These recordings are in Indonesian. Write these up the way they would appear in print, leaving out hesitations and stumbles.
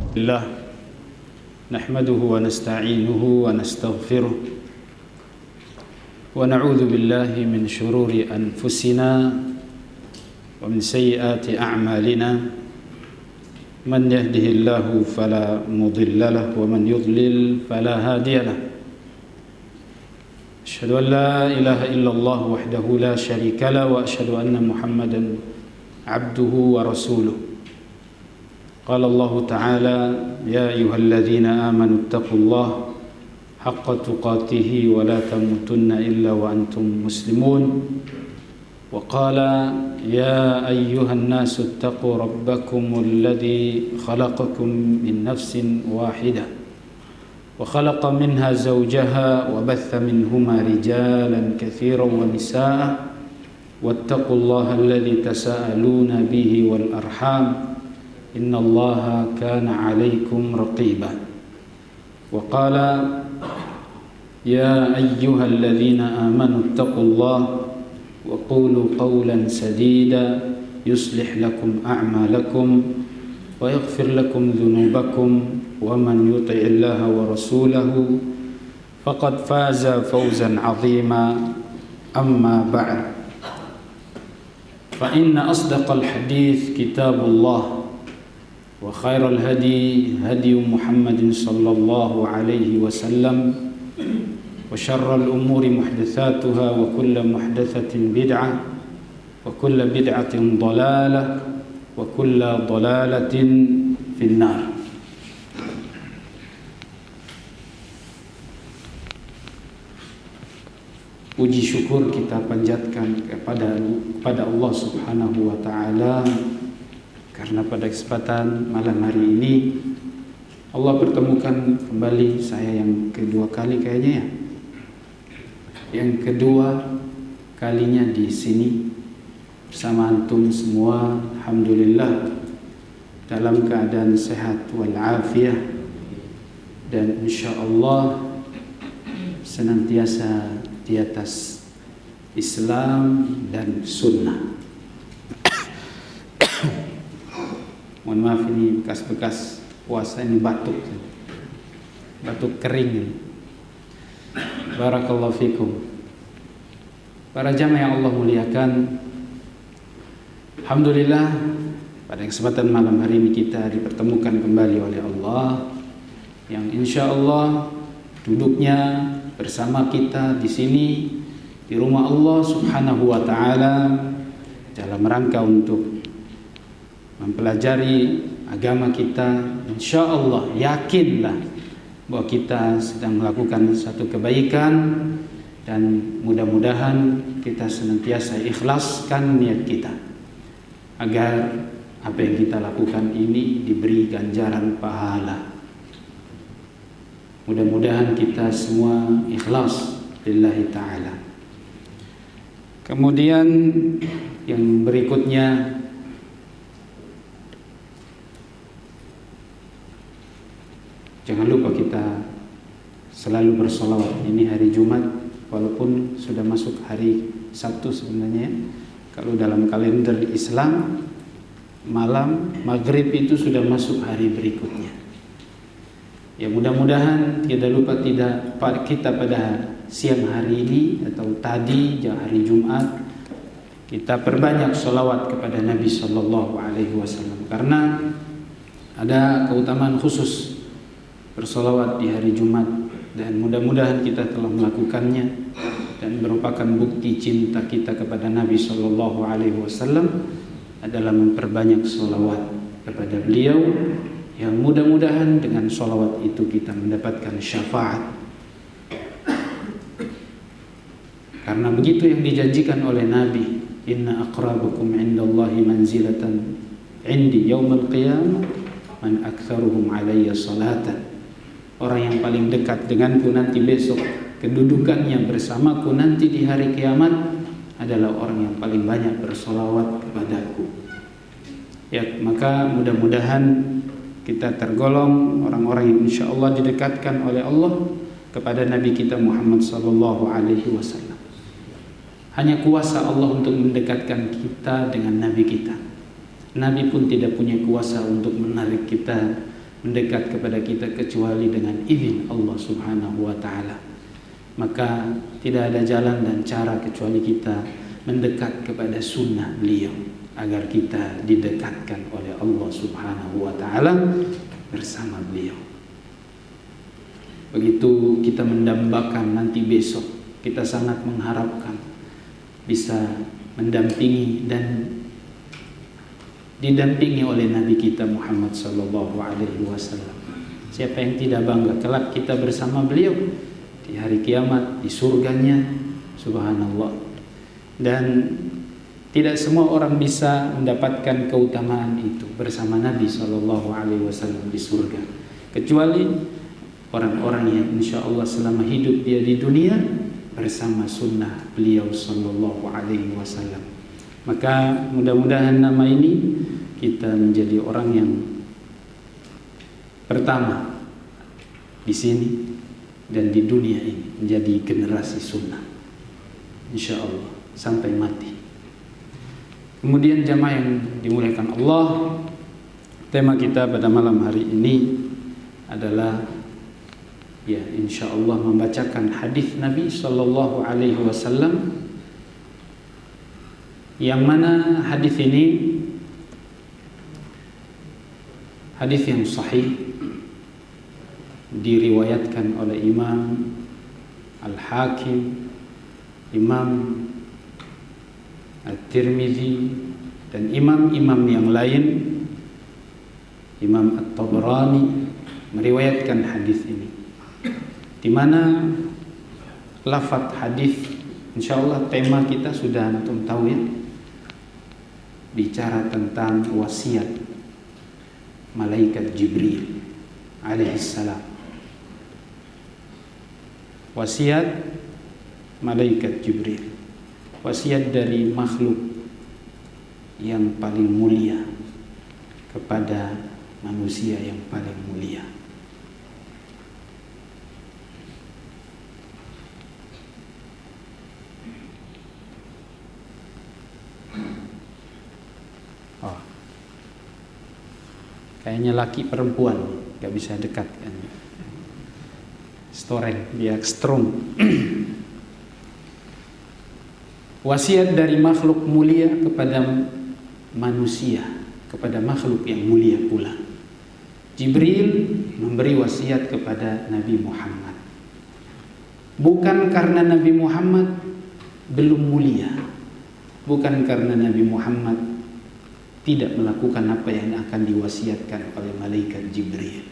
الله نحمده ونستعينه ونستغفره ونعوذ بالله من شرور أنفسنا ومن سيئات أعمالنا من يهده الله فلا مضل له ومن يضلل فلا هادي له أشهد أن لا إله إلا الله وحده لا شريك له وأشهد أن محمدا عبده ورسوله قال الله تعالى يا أيها الذين آمنوا اتقوا الله حق تقاته ولا تموتن إلا وأنتم مسلمون وقال يا أيها الناس اتقوا ربكم الذي خلقكم من نفس واحدة وخلق منها زوجها وبث منهما رجالا كثيرا ونساء واتقوا الله الذي تساءلون به والأرحام إن الله كان عليكم رقيبا وقال يا أيها الذين آمنوا اتقوا الله وقولوا قولا سديدا يصلح لكم أعمالكم ويغفر لكم ذنوبكم ومن يطع الله ورسوله فقد فاز فوزا عظيما أما بعد فإن أصدق الحديث كتاب الله وخير الهدي هدي محمد صلى الله عليه وسلم وشر الأمور محدثاتها وكل محدثة بدعة وكل بدعة ضلالة وكل ضلالة في النار. Puji syukur kita panjatkan kepada Allah Subhanahu wa taala karena pada kesempatan malam hari ini Allah pertemukan kembali saya yang kedua kali kayaknya ya. Yang kedua kalinya di sini bersama antum semua, alhamdulillah dalam keadaan sehat walafiat dan insyaallah senantiasa di atas Islam dan sunnah. Mohon maaf ini bekas-bekas puasa, ini batuk kering ini. Barakallahu fikum. Para jamaah yang Allah muliakan, alhamdulillah pada kesempatan malam hari ini kita dipertemukan kembali oleh Allah yang insyaallah duduknya bersama kita di sini di rumah Allah Subhanahu wa taala dalam rangka untuk mempelajari agama kita. Insyaallah yakinlah bahwa kita sedang melakukan satu kebaikan dan mudah-mudahan kita senantiasa ikhlaskan niat kita agar apa yang kita lakukan ini diberi ganjaran pahala. Mudah-mudahan kita semua ikhlas lillahi ta'ala. Kemudian yang berikutnya jangan lupa kita selalu bersolawat. Ini hari Jumat walaupun sudah masuk hari Sabtu sebenarnya. Kalau dalam kalender Islam malam maghrib itu sudah masuk hari berikutnya. Ya mudah-mudahan tidak lupa kita pada siang hari ini atau tadi hari Jumat kita perbanyak sholawat kepada Nabi Sallallahu Alaihi Wasallam karena ada keutamaan khusus bersolawat di hari Jumat dan mudah-mudahan kita telah melakukannya dan merupakan bukti cinta kita kepada Nabi Sallallahu Alaihi Wasallam adalah memperbanyak sholawat kepada beliau. Yang mudah-mudahan dengan sholawat itu kita mendapatkan syafaat. Karena begitu yang dijanjikan oleh Nabi, inna aqrabakum indallahi manzilatan indi yaumal qiyamah man aktsaruhum alayya salatan. Orang yang paling dekat denganku nanti besok, kedudukannya bersamaku nanti di hari kiamat adalah orang yang paling banyak bersolawat kepadaku. Ya, maka mudah-mudahan kita tergolong orang-orang yang insyaallah didekatkan oleh Allah kepada Nabi kita Muhammad sallallahu alaihi wasallam. Hanya kuasa Allah untuk mendekatkan kita dengan Nabi kita. Nabi pun tidak punya kuasa untuk menarik kita mendekat kepada kita kecuali dengan izin Allah Subhanahu wa taala. Maka tidak ada jalan dan cara kecuali kita mendekat kepada sunnah beliau agar kita didekatkan oleh Allah Subhanahu wa taala bersama beliau. Begitu kita mendambakan nanti besok, kita sangat mengharapkan bisa mendampingi dan didampingi oleh Nabi kita Muhammad sallallahu alaihi wasallam. Siapa yang tidak bangga kelak kita bersama beliau di hari kiamat, di surganya, subhanallah. Dan tidak semua orang bisa mendapatkan keutamaan itu bersama Nabi sallallahu alaihi wasallam di surga, kecuali orang-orang yang insya Allah selama hidup dia di dunia bersama sunnah beliau sallallahu alaihi wasallam. Maka mudah-mudahan nama ini kita menjadi orang yang pertama di sini dan di dunia ini, menjadi generasi sunnah insya Allah sampai mati. Kemudian jamaah yang dimuliakan Allah, tema kita pada malam hari ini adalah ya insya Allah membacakan hadis Nabi sallallahu alaihi wasallam, yang mana hadis ini hadis yang sahih, diriwayatkan oleh Imam Al-Hakim, Imam At-Tirmidzi, dan imam-imam yang lain, Imam At-Tabrani meriwayatkan hadis ini, di mana lafaz hadis insyaallah tema kita sudah antum tahu ya, bicara tentang wasiat malaikat Jibril alaihissalam. Wasiat malaikat Jibril, wasiat dari makhluk yang paling mulia kepada manusia yang paling mulia. Kayaknya laki perempuan gak bisa dekat kan. Storeng dia strong. Wasiat dari makhluk mulia kepada manusia, kepada makhluk yang mulia pula. Jibril memberi wasiat kepada Nabi Muhammad, bukan karena Nabi Muhammad belum mulia, bukan karena Nabi Muhammad tidak melakukan apa yang akan diwasiatkan oleh malaikat Jibril,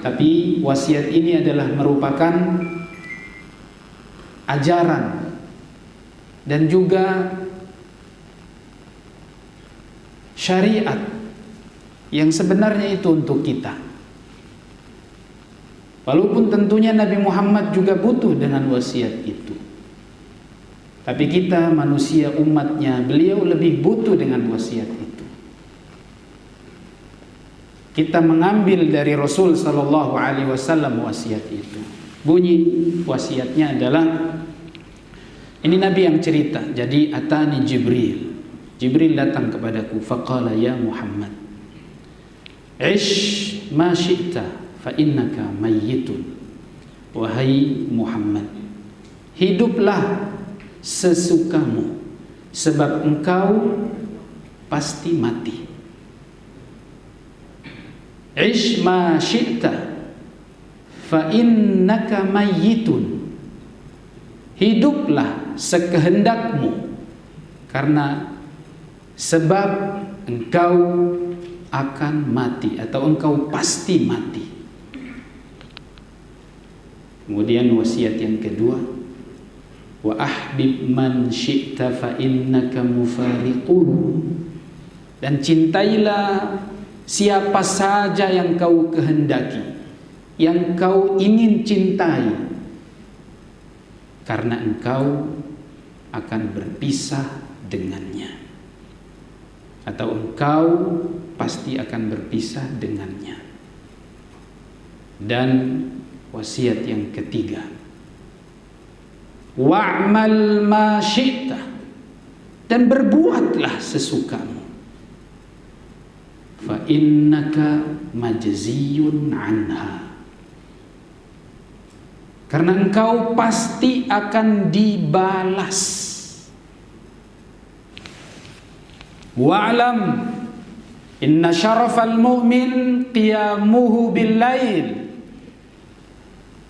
tapi wasiat ini adalah merupakan ajaran dan juga syariat yang sebenarnya itu untuk kita. Walaupun tentunya Nabi Muhammad juga butuh dengan wasiat itu, tapi kita manusia umatnya beliau lebih butuh dengan wasiat itu. Kita mengambil dari Rasul sallallahu alaihi wasallam wasiat itu. Bunyi wasiatnya adalah, ini Nabi yang cerita. Jadi atani Jibril, Jibril datang kepadaku, faqala ya Muhammad, ish ma syi'ta fa innaka mayyitun. Wahai Muhammad, hiduplah sesukamu sebab engkau pasti mati. Ish ma syi'ta fa innaka mayyitun. Hiduplah sekehendakmu karena sebab engkau akan mati atau engkau pasti mati. Kemudian wasiat yang kedua, wa ahbib man syi'ta fa innaka mufariquhu. Dan cintailah siapa saja yang kau kehendaki, yang kau ingin cintai, karena engkau akan berpisah dengannya, atau engkau pasti akan berpisah dengannya. Dan wasiat yang ketiga, wa'mal ma syi'ta, dan berbuatlah sesukamu. fa innaka majziyun anha, karena engkau pasti akan dibalas. Wa'lam inna syarafal mu'min qiyamuhu bil lail,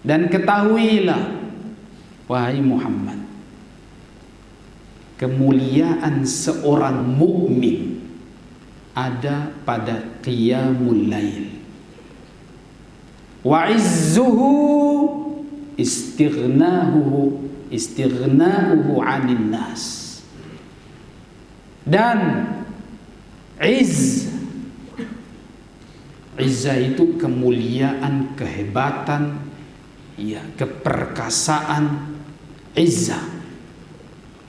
dan ketahuilah wahai Muhammad, kemuliaan seorang mukmin ada pada qiyamul lail. Wa izzuhu istighna'uhu 'anil nas, dan izzah itu kemuliaan, kehebatan, ya, keperkasaan, izzah,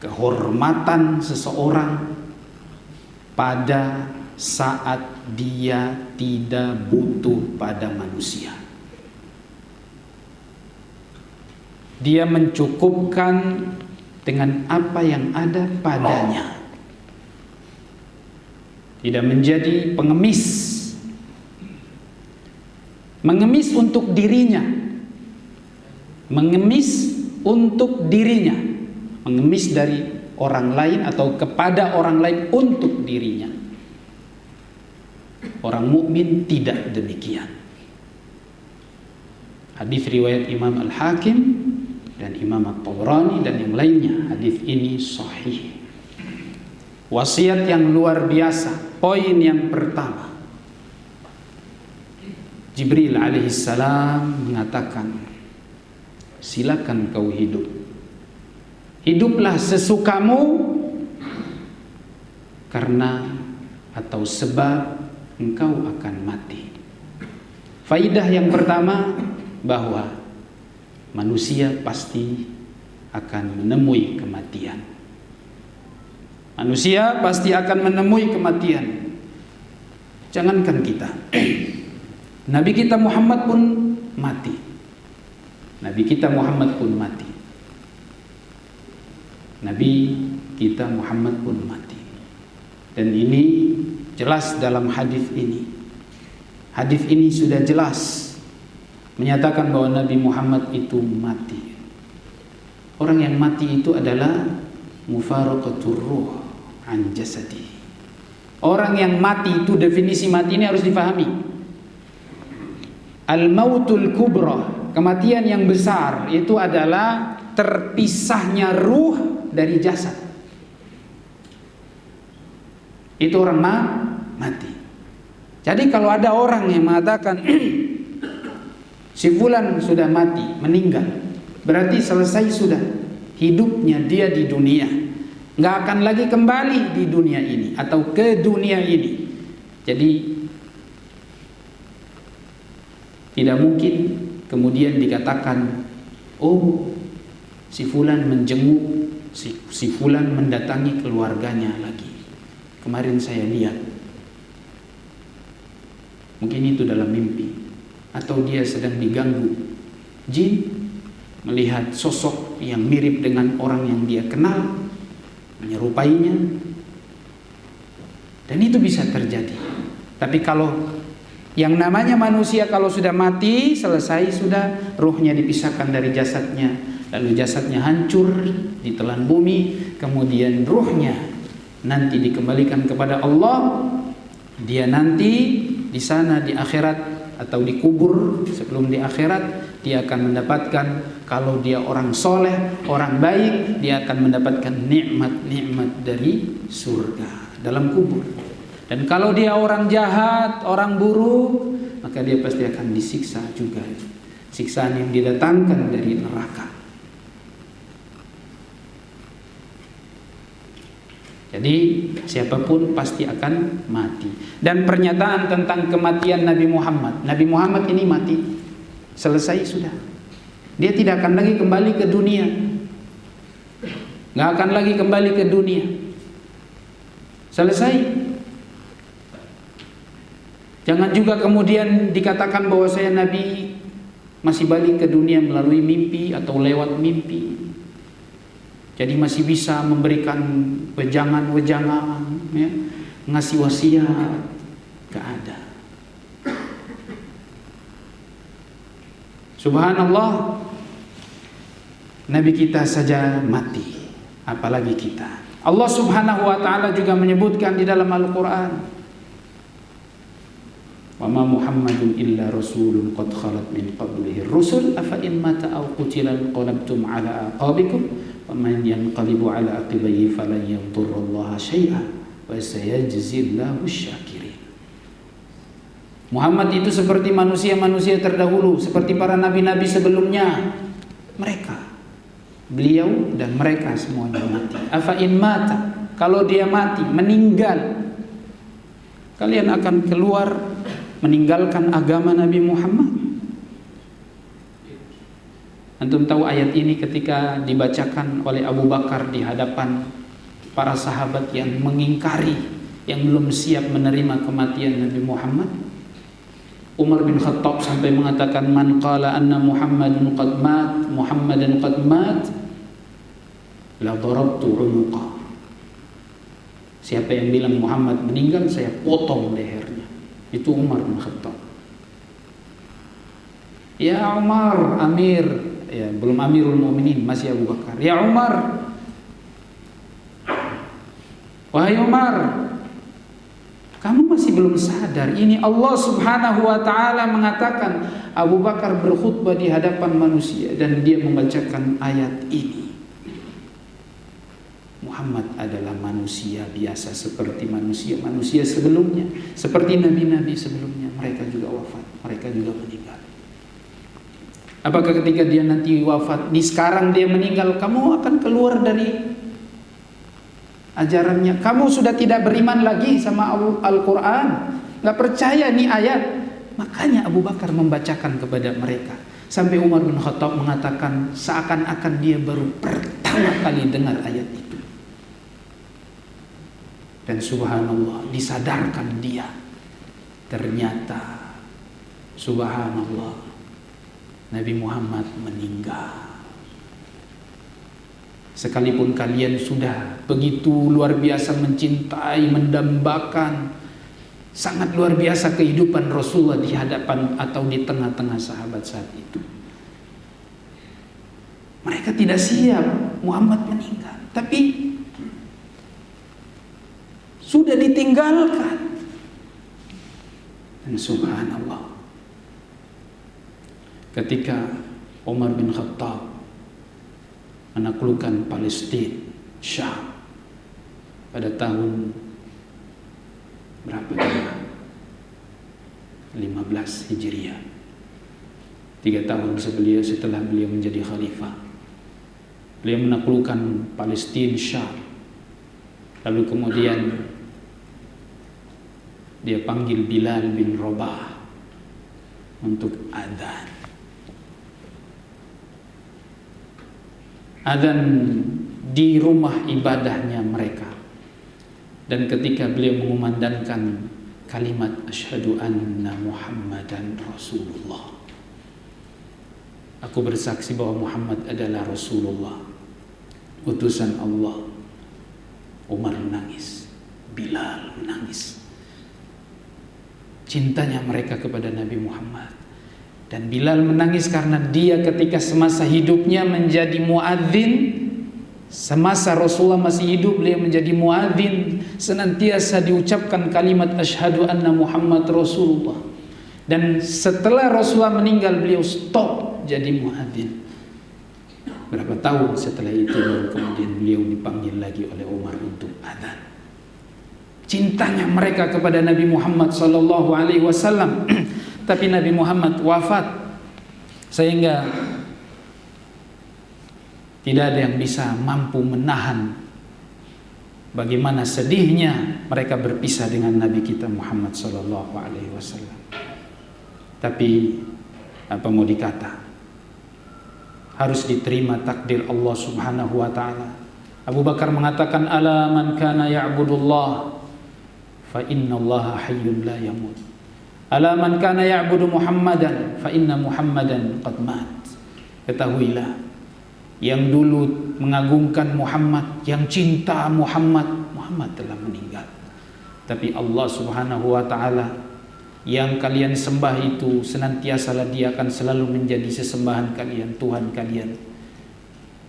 kehormatan seseorang pada saat dia tidak butuh pada manusia. Dia mencukupkan dengan apa yang ada padanya, tidak menjadi pengemis, mengemis untuk dirinya, mengemis untuk dirinya, mengemis dari orang lain atau kepada orang lain untuk dirinya. Orang mukmin tidak demikian. Hadis riwayat Imam Al-Hakim dan Imam At-Tabrani dan yang lainnya, hadis ini sahih. Wasiat yang luar biasa. Poin yang pertama, Jibril alaihissalam mengatakan, silakan kau hidup, hiduplah sesukamu, karena atau sebab engkau akan mati. Faidah yang pertama, bahwa manusia pasti akan menemui kematian. Manusia pasti akan menemui kematian. Jangankan kita, Nabi kita Muhammad pun mati. Nabi kita Muhammad pun mati. Nabi kita Muhammad pun mati. Dan ini jelas dalam hadis ini. Hadis ini sudah jelas menyatakan bahwa Nabi Muhammad itu mati. Orang yang mati itu adalah mufaraqatur ruh an jasadi. Orang yang mati itu, definisi mati ini harus difahami. Al-mautul kubra, kematian yang besar, itu adalah terpisahnya ruh dari jasad. Itu orang mati. Jadi kalau ada orang yang mengatakan si fulan sudah mati, meninggal, berarti selesai sudah hidupnya dia di dunia, nggak akan lagi kembali di dunia ini atau ke dunia ini. Jadi tidak mungkin kemudian dikatakan, oh si fulan menjenguk, si fulan mendatangi keluarganya lagi, kemarin saya lihat. Mungkin itu dalam mimpi, atau dia sedang diganggu jin, melihat sosok yang mirip dengan orang yang dia kenal, menyerupainya, dan itu bisa terjadi. Tapi kalau yang namanya manusia, kalau sudah mati, selesai sudah, ruhnya dipisahkan dari jasadnya, lalu jasadnya hancur ditelan bumi, kemudian ruhnya nanti dikembalikan kepada Allah. Dia nanti di sana di akhirat atau dikubur, sebelum di akhirat dia akan mendapatkan, kalau dia orang soleh, orang baik, dia akan mendapatkan nikmat-nikmat dari surga dalam kubur. Dan kalau dia orang jahat, orang buruk, maka dia pasti akan disiksa juga, siksaan yang didatangkan dari neraka. Jadi siapapun pasti akan mati. Dan pernyataan tentang kematian Nabi Muhammad ini mati, selesai sudah. Dia tidak akan lagi kembali ke dunia, nggak akan lagi kembali ke dunia, selesai. Jangan juga kemudian dikatakan bahwa saya Nabi masih balik ke dunia melalui mimpi atau lewat mimpi, jadi masih bisa memberikan wejangan-wejangan, ya, ngasih wasiat. Gak ada. Subhanallah, Nabi kita saja mati, apalagi kita. Allah Subhanahu wa ta'ala juga menyebutkan di dalam Al-Quran, wa ma Muhammadun illa rasulun qad khalat min qablihi rusul afa in mata aw qutila qalabtum ala aqabikum wa man yanqalibu ala aqibihi falan yadurrallaha syai'a wa sayajzillahu syakirin. Muhammad itu seperti manusia-manusia terdahulu, seperti para nabi-nabi sebelumnya. Beliau dan mereka semuanya mati. Afa in mata, kalau dia mati, meninggal, kalian akan keluar meninggalkan agama Nabi Muhammad. Antum tahu ayat ini ketika dibacakan oleh Abu Bakar di hadapan para sahabat yang mengingkari, yang belum siap menerima kematian Nabi Muhammad. Umar bin Khattab sampai mengatakan, man qala anna Muhammadan qad mat la darabtu unuqa. Siapa yang bilang Muhammad meninggal, saya potong lehernya. Itu Umar bin Khattab. Ya Umar, Amir, ya belum Amirul Mukminin, masih Abu Bakar. Ya Umar, wahai Umar, kamu masih belum sadar, ini Allah Subhanahu wa ta'ala mengatakan. Abu Bakar berkhutbah di hadapan manusia dan dia membacakan ayat ini. Muhammad adalah manusia biasa seperti manusia-manusia sebelumnya, seperti nabi-nabi sebelumnya. Mereka juga wafat, mereka juga meninggal. Apakah ketika dia nanti wafat, nih sekarang dia meninggal, kamu akan keluar dari ajarannya? Kamu sudah tidak beriman lagi sama Al-Quran, gak percaya nih ayat. Makanya Abu Bakar membacakan kepada mereka, sampai Umar bin Khattab mengatakan seakan-akan dia baru pertama kali dengar ayat itu. Dan subhanallah, disadarkan dia, ternyata subhanallah, Nabi Muhammad meninggal. Sekalipun kalian sudah begitu luar biasa mencintai, mendambakan, sangat luar biasa kehidupan Rasulullah di hadapan atau di tengah-tengah sahabat saat itu, mereka tidak siap Muhammad meninggal, tapi sudah ditinggalkan. Dan subhanallah, ketika Umar bin Khattab menaklukkan Palestina, Syam, pada tahun berapa ya? 15 Hijriah, 3 tahun setelah beliau menjadi khalifah. Beliau menaklukkan Palestina, Syam. Lalu kemudian dia panggil Bilal bin Rabah untuk adzan. Adzan di rumah ibadahnya mereka. Dan ketika beliau mengumandangkan kalimat asyhadu anna Muhammadan Rasulullah, aku bersaksi bahwa Muhammad adalah Rasulullah, utusan Allah. Umar menangis, Bilal menangis. Cintanya mereka kepada Nabi Muhammad. Dan Bilal menangis karena dia ketika semasa hidupnya menjadi muadzin. Semasa Rasulullah masih hidup, beliau menjadi muadzin, senantiasa diucapkan kalimat asyhadu anna Muhammad Rasulullah. Dan setelah Rasulullah meninggal, beliau stop jadi muadzin. Berapa tahun setelah itu baru kemudian beliau dipanggil lagi oleh Umar untuk adzan. Cintanya mereka kepada Nabi Muhammad sallallahu alaihi wasallam. Tapi Nabi Muhammad wafat, sehingga tidak ada yang bisa mampu menahan bagaimana sedihnya mereka berpisah dengan Nabi kita Muhammad sallallahu alaihi wasallam. Tapi apa mau dikata, harus diterima takdir Allah Subhanahu wa ta'ala. Abu Bakar mengatakan, ala man kana ya'budullah fa innallaha hayyun la yamut. Ala man kana ya'budu Muhammadan fa inna Muhammadan qad mat. Ketahuilah, yang dulu mengagungkan Muhammad, yang cinta Muhammad, Muhammad telah meninggal. Tapi Allah Subhanahu wa ta'ala yang kalian sembah itu senantiasalah Dia akan selalu menjadi sesembahan kalian, Tuhan kalian.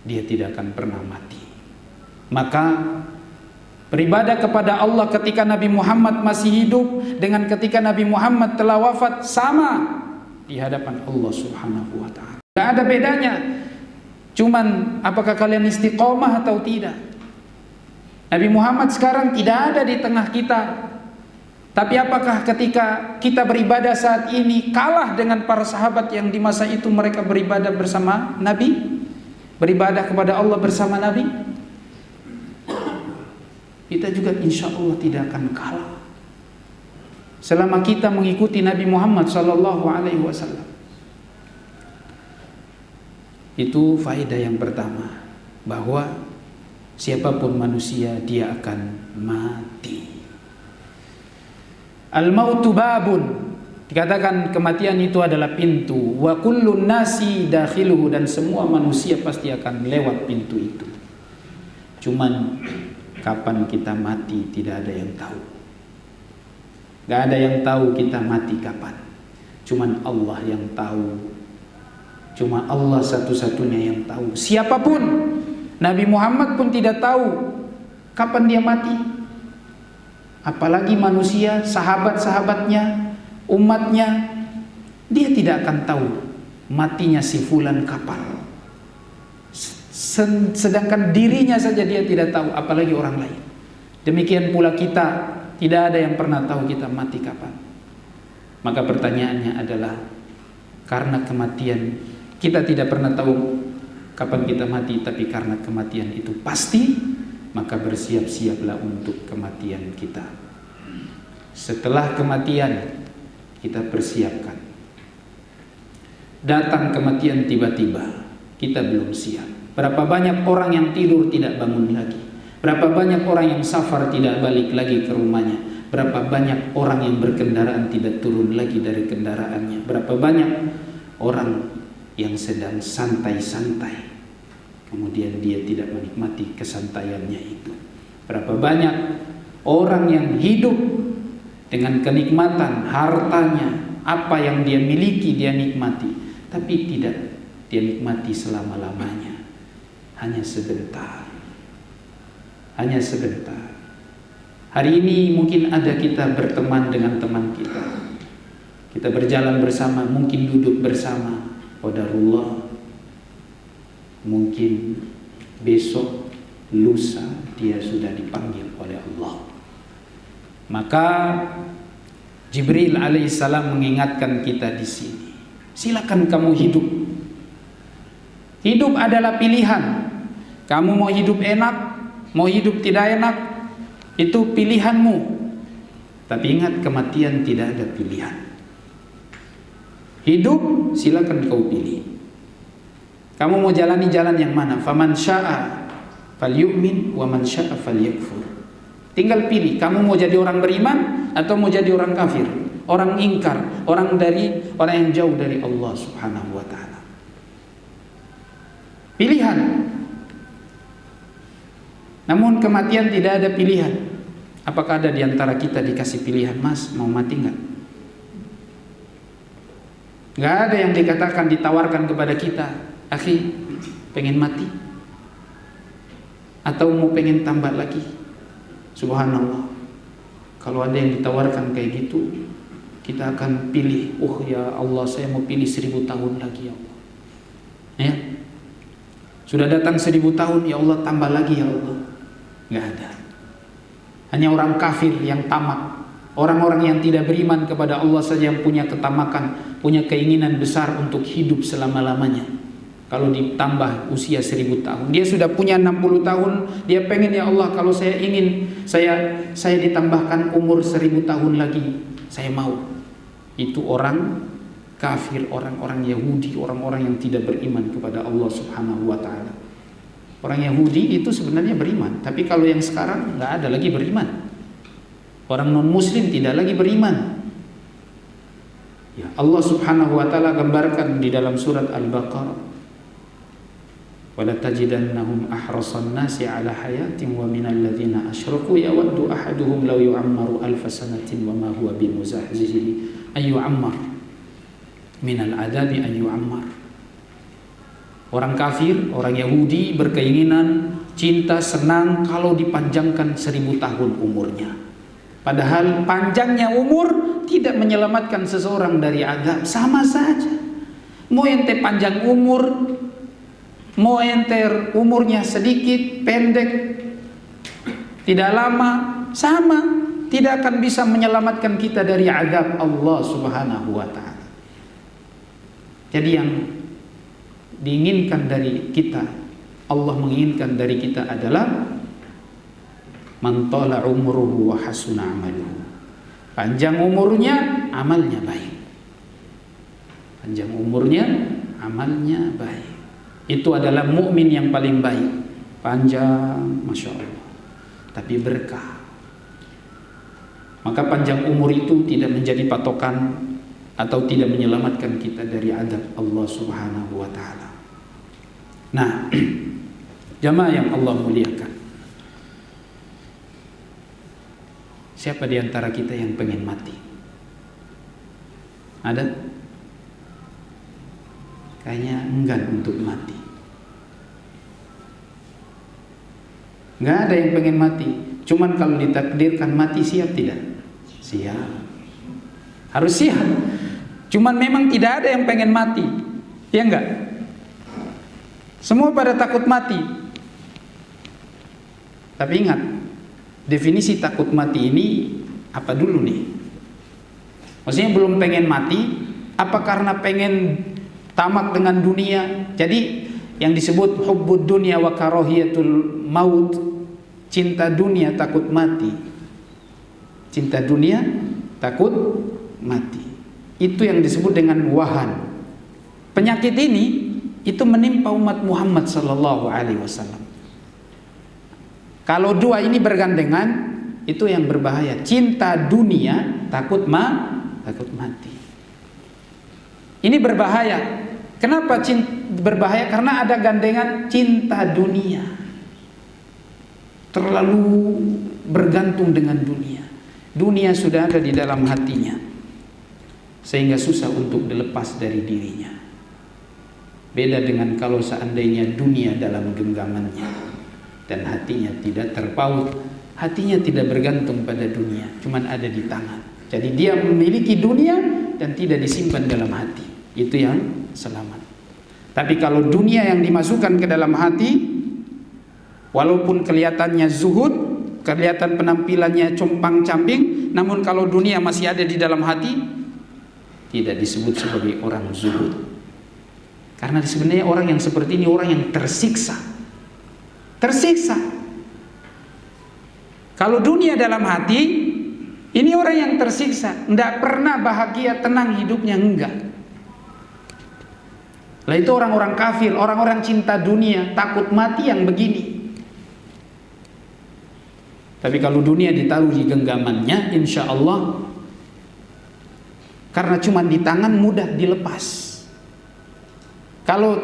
Dia tidak akan pernah mati. Maka beribadah kepada Allah ketika Nabi Muhammad masih hidup dengan ketika Nabi Muhammad telah wafat sama di hadapan Allah Subhanahu wa ta'ala. Tidak ada bedanya. Cuman apakah kalian istiqomah atau tidak? Nabi Muhammad sekarang tidak ada di tengah kita. Tapi apakah ketika kita beribadah saat ini kalah dengan para sahabat yang di masa itu mereka beribadah bersama Nabi? Beribadah kepada Allah bersama Nabi? Kita juga insya Allah tidak akan kalah selama kita mengikuti Nabi Muhammad SAW. Itu faedah yang pertama, bahwa siapapun manusia dia akan mati. Al-mautu babun, dikatakan kematian itu adalah pintu. Wa kullun nasi dakhiluhu, dan semua manusia pasti akan lewat pintu itu. Cuman kapan kita mati tidak ada yang tahu. Gak ada yang tahu kita mati kapan. Cuman Allah yang tahu. Cuma Allah satu-satunya yang tahu. Siapapun, Nabi Muhammad pun tidak tahu kapan dia mati. Apalagi manusia, sahabat-sahabatnya, umatnya, dia tidak akan tahu matinya si fulan kapan. Sedangkan dirinya saja dia tidak tahu, apalagi orang lain. Demikian pula kita, tidak ada yang pernah tahu kita mati kapan. Maka pertanyaannya adalah, karena kematian kita tidak pernah tahu kapan kita mati, tapi karena kematian itu pasti, maka bersiap-siaplah untuk kematian kita. Setelah kematian kita persiapkan. Datang kematian tiba-tiba, kita belum siap. Berapa banyak orang yang tidur tidak bangun lagi. Berapa banyak orang yang safar tidak balik lagi ke rumahnya. Berapa banyak orang yang berkendaraan tidak turun lagi dari kendaraannya. Berapa banyak orang yang sedang santai-santai, kemudian dia tidak menikmati kesantaiannya itu. Berapa banyak orang yang hidup dengan kenikmatan hartanya, apa yang dia miliki dia nikmati, tapi tidak dia nikmati selama-lamanya. Hanya sebentar. Hanya sebentar. Hari ini mungkin ada kita berteman dengan teman kita. Kita berjalan bersama, mungkin duduk bersama. Qadarullah, mungkin besok, lusa dia sudah dipanggil oleh Allah. Maka Jibril alaihissalam mengingatkan kita di sini. Silakan kamu hidup. Hidup adalah pilihan. Kamu mau hidup enak, mau hidup tidak enak, itu pilihanmu. Tapi ingat, kematian tidak ada pilihan. Hidup silakan kau pilih. Kamu mau jalani jalan yang mana? Faman syaa falyu'min wa man syaa falyakfur. Tinggal pilih, kamu mau jadi orang beriman atau mau jadi orang kafir, orang ingkar, orang yang jauh dari Allah Subhanahu wa taala. Pilihan. Namun kematian tidak ada pilihan. Apakah ada di antara kita dikasih pilihan, Mas, mau mati enggak? Enggak ada yang dikatakan, ditawarkan kepada kita, akhi, pengen mati? Atau mau pengen tambah lagi? Subhanallah. Kalau ada yang ditawarkan kayak gitu, kita akan pilih, oh ya Allah, saya mau pilih 1000 tahun lagi ya Allah. Ya. Sudah datang 1000 tahun, ya Allah tambah lagi ya Allah. Enggak ada. Hanya orang kafir yang tamak, orang-orang yang tidak beriman kepada Allah saja yang punya ketamakan, punya keinginan besar untuk hidup selama-lamanya. Kalau ditambah usia 1000 tahun, dia sudah punya 60 tahun, dia pengen, ya Allah kalau saya ingin saya ditambahkan umur 1000 tahun lagi, saya mau. Itu orang kafir, orang-orang Yahudi, orang-orang yang tidak beriman kepada Allah Subhanahu wa taala. Orang Yahudi itu sebenarnya beriman, tapi kalau yang sekarang nggak ada lagi beriman. Orang non-muslim tidak lagi beriman. Ya, Allah Subhanahu wa taala gambarkan di dalam surat Al-Baqarah. wala tajidannahum ahrasan nasi ala hayatin wa minal ladzina asyraku yawaddu ahaduhum law yu'ammaru alf sanatin wa ma huwa bimuzahzihi ay yu'ammar minal adabi ay yu'ammar. Orang kafir, orang Yahudi berkeinginan, cinta, senang kalau dipanjangkan 1000 tahun umurnya. Padahal panjangnya umur tidak menyelamatkan seseorang dari azab. Sama saja. Mau ente panjang umur, mau ente umurnya sedikit, pendek, tidak lama, sama, tidak akan bisa menyelamatkan kita dari azab Allah Subhanahu wa ta'ala. Jadi yang diinginkan dari kita, Allah menginginkan dari kita adalah man tala umruhu wa hasuna amaluhu. Panjang umurnya, amalnya baik. Panjang umurnya, amalnya baik. Itu adalah mukmin yang paling baik. Panjang, masya Allah, tapi berkah. Maka panjang umur itu tidak menjadi patokan atau tidak menyelamatkan kita dari azab Allah Subhanahu wa ta'ala. Nah, jamaah yang Allah muliakan, siapa di antara kita yang pengen mati? Ada? Kayaknya enggan untuk mati. Nggak ada yang pengen mati. Cuman kalau ditakdirkan mati, siap tidak? Siap. Harus siap. Cuman memang tidak ada yang pengen mati. Ya enggak? Semua pada takut mati. Tapi ingat, definisi takut mati ini apa dulu nih? Maksudnya belum pengen mati, apa karena pengen tamak dengan dunia? Jadi yang disebut hubbud dunya wa karahiyatul maut, cinta dunia takut mati. Cinta dunia takut mati. Itu yang disebut dengan wahan. Penyakit ini itu menimpa umat Muhammad sallallahu alaihi wasallam. Kalau dua ini bergandengan, itu yang berbahaya. Cinta dunia takut mati. Ini berbahaya. Kenapa berbahaya? Karena ada gandengan cinta dunia. Terlalu bergantung dengan dunia. Dunia sudah ada di dalam hatinya, sehingga susah untuk dilepas dari dirinya. Beda dengan kalau seandainya dunia dalam genggamannya dan hatinya tidak terpaut, hatinya tidak bergantung pada dunia, cuman ada di tangan. Jadi dia memiliki dunia dan tidak disimpan dalam hati. Itu yang selamat. Tapi kalau dunia yang dimasukkan ke dalam hati, walaupun kelihatannya zuhud, kelihatan penampilannya compang-camping, namun kalau dunia masih ada di dalam hati, tidak disebut sebagai orang zuhud. Karena sebenarnya orang yang seperti ini orang yang tersiksa. Tersiksa. Kalau dunia dalam hati, ini orang yang tersiksa, tidak pernah bahagia, tenang hidupnya, enggak. Lah itu orang-orang kafir, orang-orang cinta dunia, takut mati yang begini. Tapi kalau dunia ditaruh di genggamannya, insya Allah, karena cuma di tangan mudah dilepas. Kalau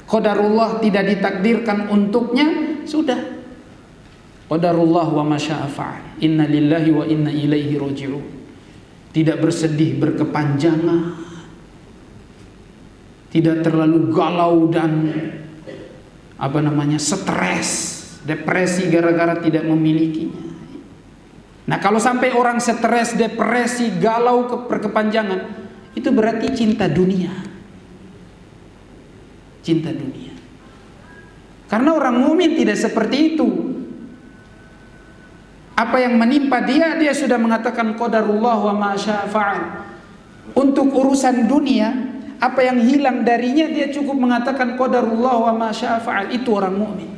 qadarullah tidak ditakdirkan untuknya, sudah. Qadarullah wa ma syaa fa'al. Inna lillahi wa inna ilaihi raji'un. Tidak bersedih berkepanjangan, tidak terlalu galau dan stres, depresi gara-gara tidak memilikinya. Nah, kalau sampai orang stres, depresi, galau berkepanjangan, itu berarti cinta dunia. Cinta dunia. Karena orang mukmin tidak seperti itu. Apa yang menimpa dia sudah mengatakan qadarullah wa ma syaa fa'al. Untuk urusan dunia, apa yang hilang darinya dia cukup mengatakan qadarullah wa ma syaa fa'al. Itu orang mukmin.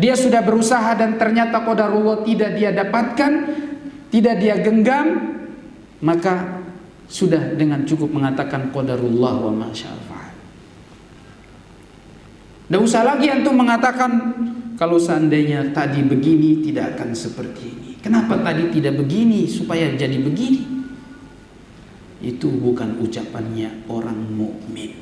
Dia sudah berusaha dan ternyata qadarullah tidak dia dapatkan, tidak dia genggam, maka sudah dengan cukup mengatakan qadarullah wa ma syaa fa'al. Tidak usah lagi antum mengatakan kalau seandainya tadi begini tidak akan seperti ini. Kenapa tadi tidak begini supaya jadi begini? Itu bukan ucapannya orang mukmin.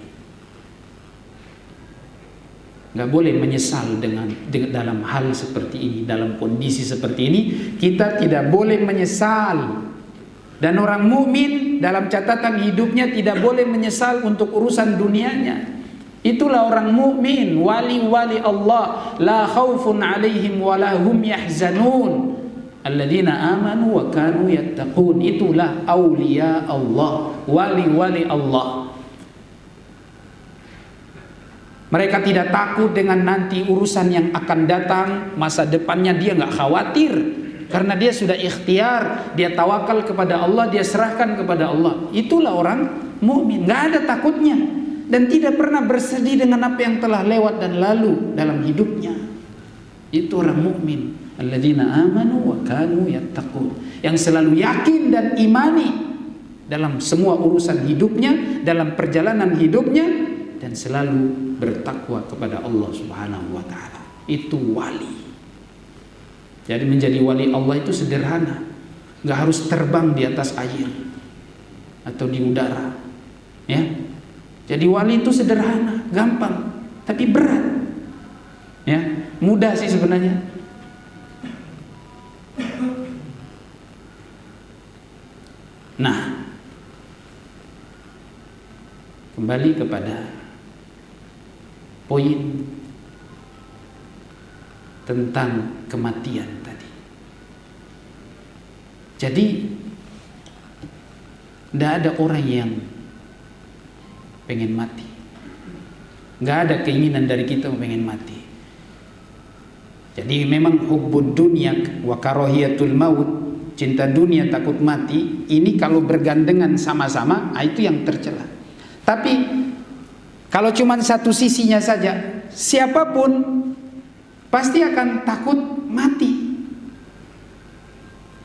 nggak boleh menyesal dengan dalam hal seperti ini, dalam kondisi seperti ini kita tidak boleh menyesal. Dan orang mukmin dalam catatan hidupnya tidak boleh menyesal untuk urusan dunianya. Itulah orang mukmin, wali-wali Allah, la khaufun 'alaihim wa la hum yahzanun. Alladzina amanu wa kanu yattaqun. Itulah aulia Allah, wali-wali Allah. Mereka tidak takut dengan nanti urusan yang akan datang, masa depannya dia nggak khawatir. Karena dia sudah ikhtiar, dia tawakal kepada Allah, dia serahkan kepada Allah. Itulah orang mukmin, nggak ada takutnya dan tidak pernah bersedih dengan apa yang telah lewat dan lalu dalam hidupnya. Itu orang mukmin. Alladzina amanu wa kanu yattaqun. Yang selalu yakin dan imani dalam semua urusan hidupnya, dalam perjalanan hidupnya, dan selalu bertakwa kepada Allah Subhanahu wa taala. Itu wali. Jadi menjadi wali Allah itu sederhana, nggak harus terbang di atas air atau di udara, ya. Jadi wali itu sederhana, gampang, tapi berat, ya. Mudah sih sebenarnya. Nah, kembali kepada poin tentang kematian tadi. Jadi tidak ada orang yang pengen mati. Nggak ada keinginan dari kita pengen mati. Jadi memang hubbud dunya wa karahiyatul maut, cinta dunia takut mati, ini kalau bergandengan sama-sama, itu yang tercela. Tapi kalau cuma satu sisinya saja, siapapun pasti akan takut mati.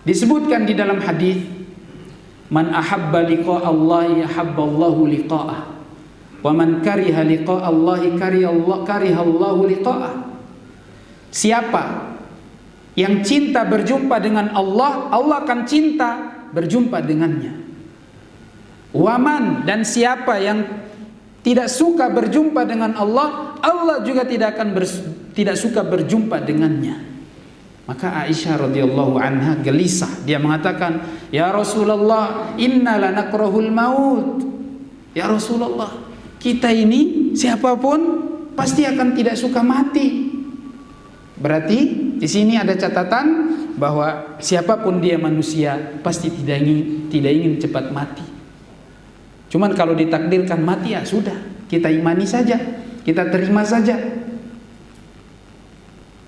Disebutkan di dalam hadis, man ahabba liqa Allah ahabballahu liqa'ah, wa man kariha liqa Allah kariha Allah liqa'ah. Siapa yang cinta berjumpa dengan Allah, Allah akan cinta berjumpa dengannya. Waman, dan siapa yang tidak suka berjumpa dengan Allah, Allah juga tidak suka berjumpa dengannya. Maka Aisyah radhiyallahu anha gelisah. Dia mengatakan, "Ya Rasulullah, inna lanakrahul maut." Ya Rasulullah, kita ini siapapun pasti akan tidak suka mati. Berarti di sini ada catatan bahwa siapapun dia manusia pasti tidak ingin cepat mati. Cuman kalau ditakdirkan mati, ya sudah, kita imani saja, kita terima saja.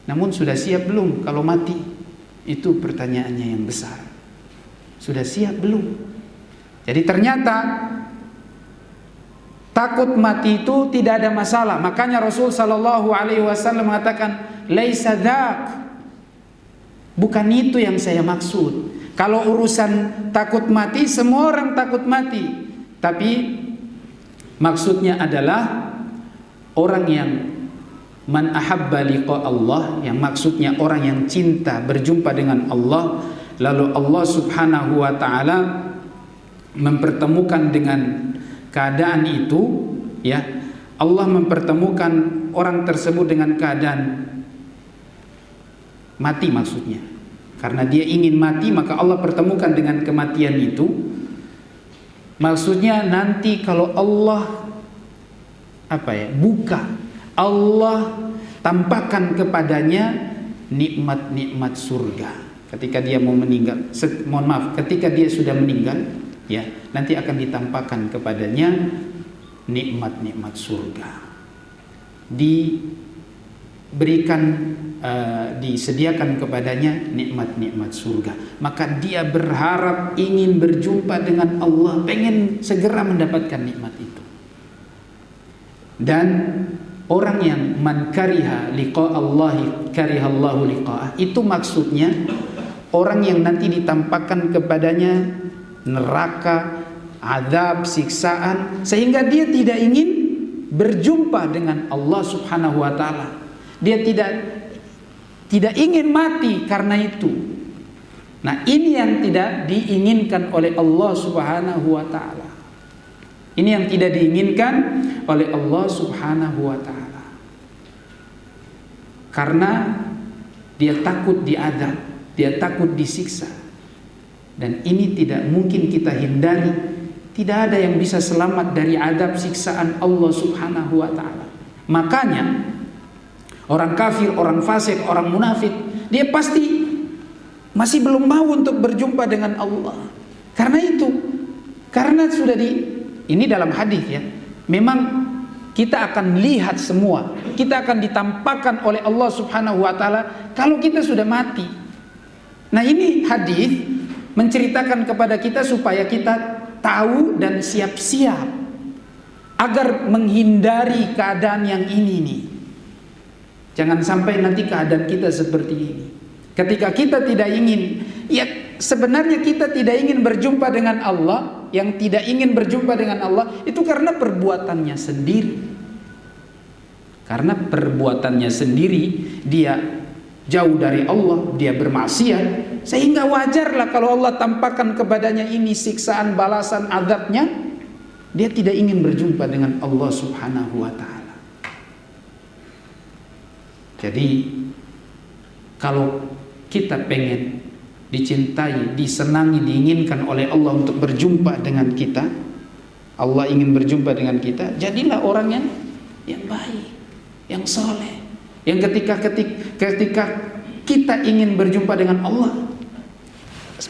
Namun sudah siap belum kalau mati? Itu pertanyaannya yang besar. Sudah siap belum? Jadi ternyata takut mati itu tidak ada masalah. Makanya Rasul sallallahu alaihi wasallam mengatakan, "Laisa dzak." Bukan itu yang saya maksud. Kalau urusan takut mati, semua orang takut mati. Tapi maksudnya adalah orang yang man ahabba liqa Allah, yang maksudnya orang yang cinta berjumpa dengan Allah, lalu Allah Subhanahu wa taala mempertemukan dengan keadaan itu, ya. Allah mempertemukan orang tersebut dengan keadaan mati maksudnya. Karena dia ingin mati, maka Allah pertemukan dengan kematian itu. Maksudnya nanti kalau Allah buka, Allah tampakkan kepadanya nikmat-nikmat surga ketika dia mau meninggal. Ketika dia sudah meninggal, ya, nanti akan ditampakkan kepadanya nikmat-nikmat surga. Disediakan kepadanya nikmat-nikmat surga. Maka dia berharap ingin berjumpa dengan Allah, pengen segera mendapatkan nikmat itu. Dan orang yang man kariha liqa Allahi kariha Allahu liqa'ah, itu maksudnya orang yang nanti ditampakkan kepadanya neraka, azab, siksaan, sehingga dia tidak ingin berjumpa dengan Allah Subhanahu wa taala. Dia tidak ingin mati karena itu. Nah, ini yang tidak diinginkan oleh Allah Subhanahu wa taala. Ini yang tidak diinginkan oleh Allah Subhanahu wa taala. karena dia takut diadab, dia takut disiksa. Dan ini tidak mungkin kita hindari. Tidak ada yang bisa selamat dari adab siksaan Allah Subhanahu wa ta'ala. Makanya orang kafir, orang fasik, orang munafik, dia pasti masih belum mau untuk berjumpa dengan Allah. Karena itu, karena sudah ini dalam hadis ya, memang kita akan lihat semua, kita akan ditampakkan oleh Allah Subhanahu wa ta'ala kalau kita sudah mati. Nah, ini hadis menceritakan kepada kita supaya kita tahu dan siap-siap agar menghindari keadaan yang ini nih. Jangan sampai nanti keadaan kita seperti ini. Ketika kita tidak ingin, ya sebenarnya kita tidak ingin berjumpa dengan Allah. Yang tidak ingin berjumpa dengan Allah itu karena perbuatannya sendiri. Karena perbuatannya sendiri, dia jauh dari Allah, dia bermaksiat, sehingga wajarlah kalau Allah tampakkan kepadanya ini siksaan, balasan, azabnya, dia tidak ingin berjumpa dengan Allah Subhanahu wa ta'ala. Jadi kalau kita pengen dicintai, disenangi, diinginkan oleh Allah untuk berjumpa dengan kita, Allah ingin berjumpa dengan kita, jadilah orang yang baik, yang soleh, yang ketika kita ingin berjumpa dengan Allah,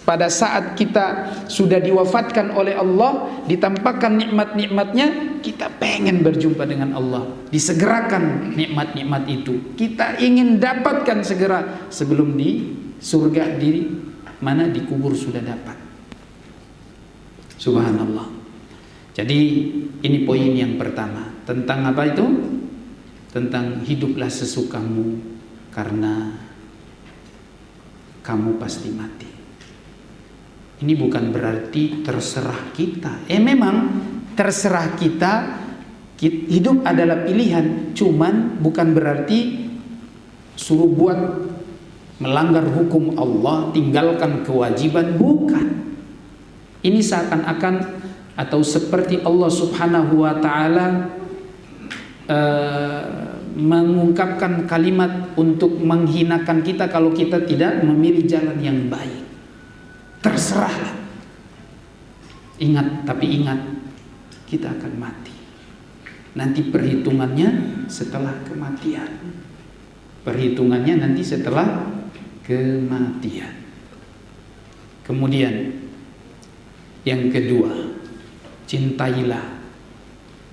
pada saat kita sudah diwafatkan oleh Allah, ditampakkan nikmat-nikmatnya, kita pengen berjumpa dengan Allah, disegerakan nikmat-nikmat itu, kita ingin dapatkan segera sebelum di surga, di mana di kubur sudah dapat. Subhanallah. Jadi ini poin yang pertama, tentang apa itu? Tentang hiduplah sesukamu karena kamu pasti mati. Ini bukan berarti terserah kita. Memang terserah kita, hidup adalah pilihan, cuman bukan berarti suruh buat melanggar hukum Allah, tinggalkan kewajiban, bukan. Ini seakan-akan atau seperti Allah Subhanahu wa ta'ala mengungkapkan kalimat untuk menghinakan kita kalau kita tidak memilih jalan yang baik. Terserahlah. Ingat, tapi ingat, kita akan mati. Nanti perhitungannya setelah kematian. Perhitungannya nanti setelah kematian. Kemudian yang kedua, cintailah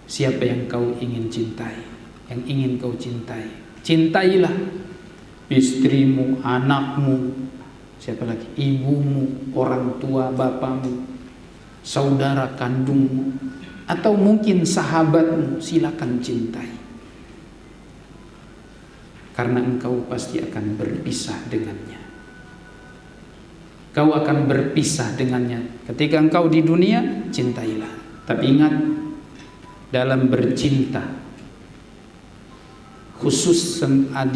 siapa yang kau ingin cintai, yang ingin kau cintai. Cintailah istrimu, anakmu, siapa lagi? Ibumu, orang tua bapamu, saudara kandungmu, atau mungkin sahabatmu, silakan cintai. Karena engkau pasti akan berpisah dengannya. Kau akan berpisah dengannya. Ketika engkau di dunia, cintailah. Tapi ingat, dalam bercinta, khusus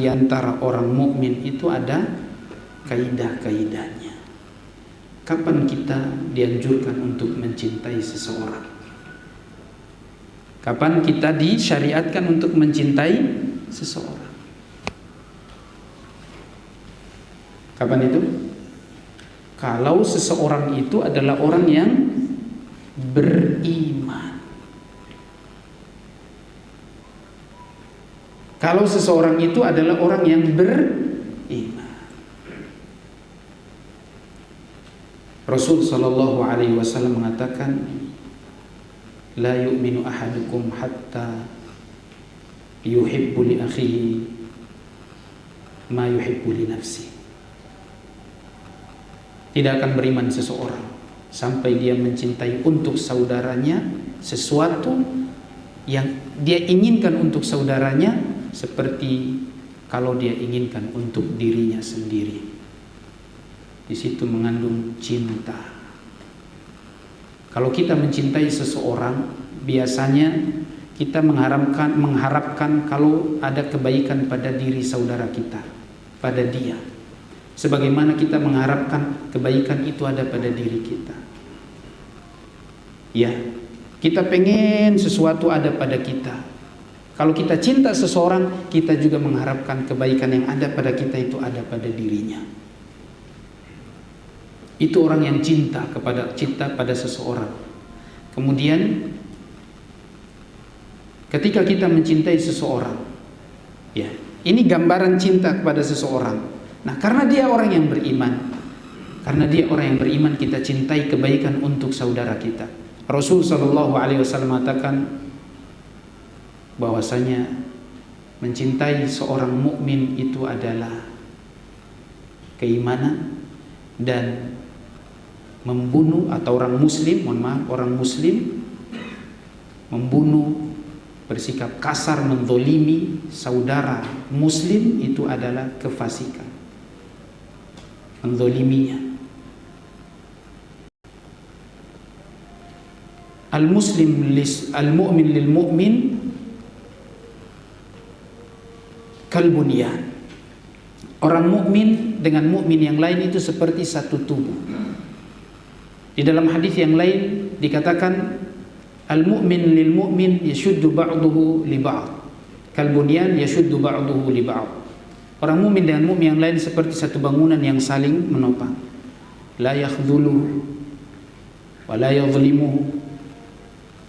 di antara orang mukmin itu ada kaidah-kaidahnya. Kapan kita dianjurkan untuk mencintai seseorang? Kapan kita disyariatkan untuk mencintai seseorang? Kapan itu? Kalau seseorang itu adalah orang yang beriman. Kalau seseorang itu adalah orang yang beriman. Rasul sallallahu alaihi wasallam mengatakan, la yu'minu ahadukum hatta yuhibbu li akhihi ma yuhibbu li nafsihi. Tidak akan beriman seseorang sampai dia mencintai untuk saudaranya sesuatu yang dia inginkan untuk saudaranya seperti kalau dia inginkan untuk dirinya sendiri. Di situ mengandung cinta. Kalau kita mencintai seseorang, biasanya kita mengharapkan kalau ada kebaikan pada diri saudara kita, pada dia. Sebagaimana kita mengharapkan kebaikan itu ada pada diri kita. Ya, kita pengen sesuatu ada pada kita. Kalau kita cinta seseorang, kita juga mengharapkan kebaikan yang ada pada kita itu ada pada dirinya. Itu orang yang cinta pada seseorang. Kemudian ketika kita mencintai seseorang, ya, ini gambaran cinta kepada seseorang. Nah, karena dia orang yang beriman, kita cintai kebaikan untuk saudara kita. Rasul sallallahu alaihi wasallam mengatakan bahwasanya mencintai seorang mukmin itu adalah keimanan, dan membunuh atau orang muslim membunuh, bersikap kasar, menzolimi saudara muslim itu adalah kefasikan, menzoliminya. Al-mu'min lil mu'min kalbunyan. Orang mukmin dengan mukmin yang lain itu seperti satu tubuh. Di dalam hadis yang lain dikatakan al-mu'min lil mu'min yashuddu ba'duhu li ba'd. Kalbunyan yashuddu ba'duhu li ba'd. Orang mukmin dengan mukmin yang lain seperti satu bangunan yang saling menopang. La yakhdhuluhu wa la yadhlimuhu.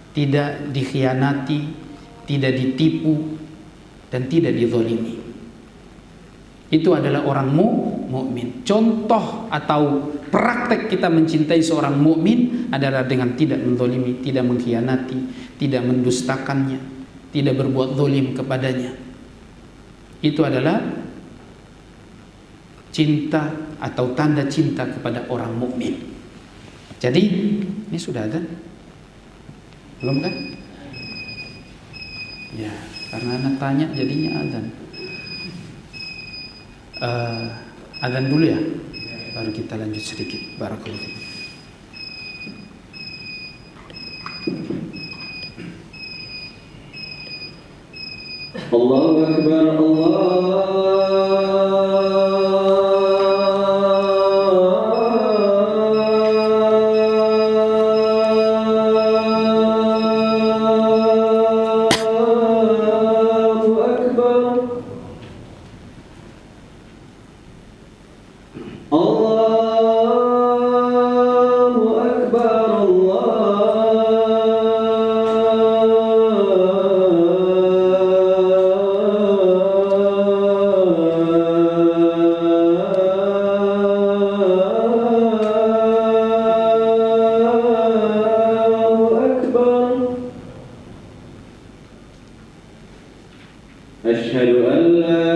Tidak dikhianati, tidak ditipu, dan tidak dizalimi. Itu adalah orang mukmin. Contoh atau praktek kita mencintai seorang mukmin adalah dengan tidak menzalimi, tidak mengkhianati, tidak mendustakannya, tidak berbuat zalim kepadanya. Itu adalah cinta atau tanda cinta kepada orang mukmin. Jadi, ini sudah ada? Belum kan? Ya, karena anak tanya jadinya azan. Azan dulu ya, baru kita lanjut sedikit. Barakallahu fiik. Allahu Akbar, Asyhadu an la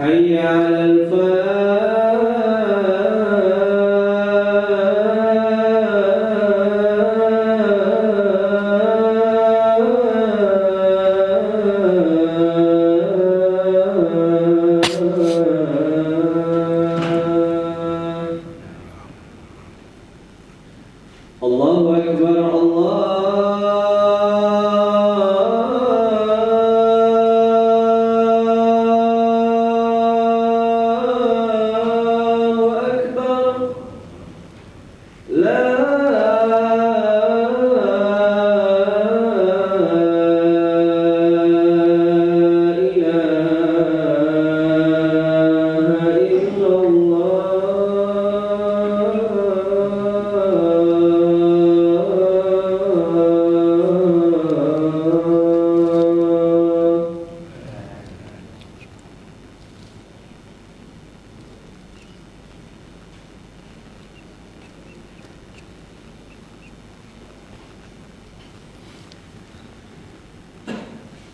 حي على الفلاح الله أكبر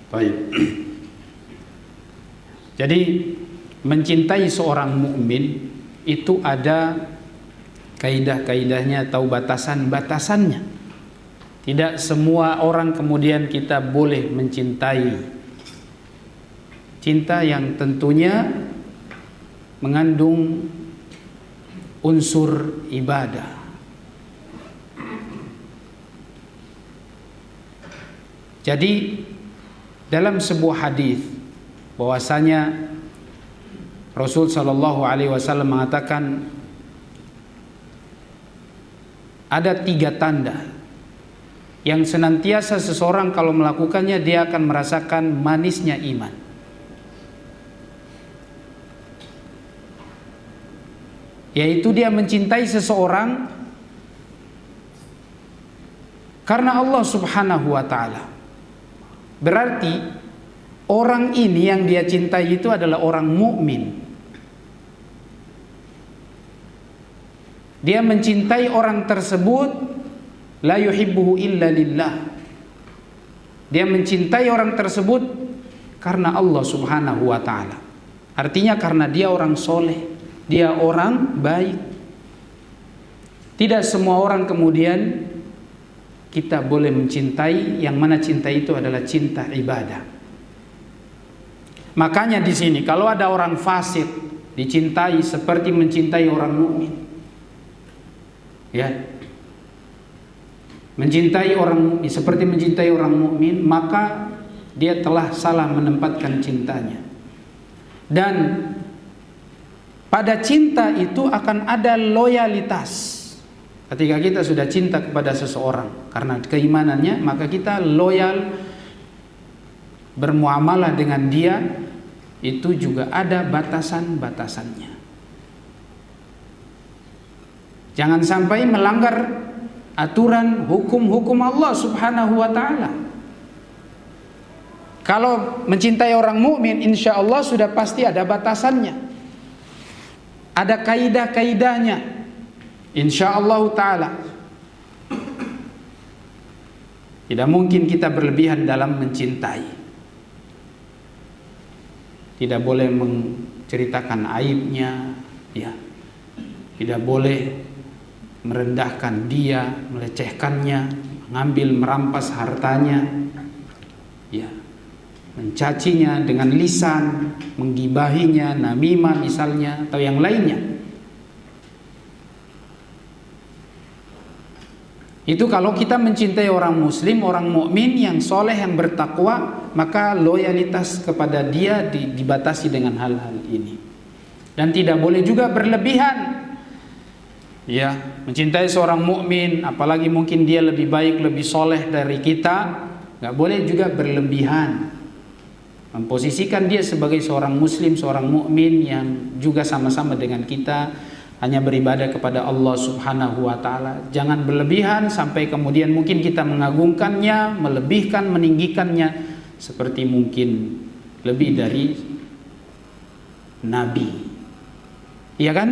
Baik. Jadi mencintai seorang mukmin itu ada kaidah-kaidahnya atau batasan-batasannya. Tidak semua orang kemudian kita boleh mencintai. Cinta yang tentunya mengandung unsur ibadah. Jadi dalam sebuah hadis bahwasanya Rasul sallallahu alaihi wasallam mengatakan ada 3 tanda yang senantiasa seseorang kalau melakukannya dia akan merasakan manisnya iman. Yaitu dia mencintai seseorang karena Allah Subhanahu wa taala. Berarti orang ini yang dia cintai itu adalah orang mukmin. Dia mencintai orang tersebut la yuhibbuhu illa lillah. Dia mencintai orang tersebut karena Allah Subhanahu wa taala. Artinya karena dia orang soleh, dia orang baik. Tidak semua orang kemudian kita boleh mencintai, yang mana cinta itu adalah cinta ibadah. Makanya di sini kalau ada orang fasik dicintai seperti mencintai orang mukmin. Ya. Mencintai orang mukmin seperti mencintai orang mukmin, maka dia telah salah menempatkan cintanya. Dan pada cinta itu akan ada loyalitas. Ketika kita sudah cinta kepada seseorang karena keimanannya, maka kita loyal bermuamalah dengan dia, itu juga ada batasan-batasannya. Jangan sampai melanggar aturan hukum-hukum Allah Subhanahu wa taala. Kalau mencintai orang mukmin, insya Allah sudah pasti ada batasannya. Ada kaidah-kaidahnya. Insya Allah ta'ala. Tidak mungkin kita berlebihan dalam mencintai. Tidak boleh menceritakan aibnya, ya. Tidak boleh merendahkan dia, melecehkannya, mengambil merampas hartanya, ya. Mencacinya dengan lisan, menggibahinya, namimah misalnya, atau yang lainnya. Itu kalau kita mencintai orang muslim, orang mukmin yang soleh, yang bertakwa, maka loyalitas kepada dia dibatasi dengan hal-hal ini. Dan tidak boleh juga berlebihan. Ya, mencintai seorang mukmin, apalagi mungkin dia lebih baik, lebih soleh dari kita, nggak boleh juga berlebihan. Memposisikan dia sebagai seorang muslim, seorang mukmin yang juga sama-sama dengan kita, hanya beribadah kepada Allah Subhanahu wa taala. Jangan berlebihan sampai kemudian mungkin kita mengagungkannya, melebihkan, meninggikannya seperti mungkin lebih dari nabi. Iya kan?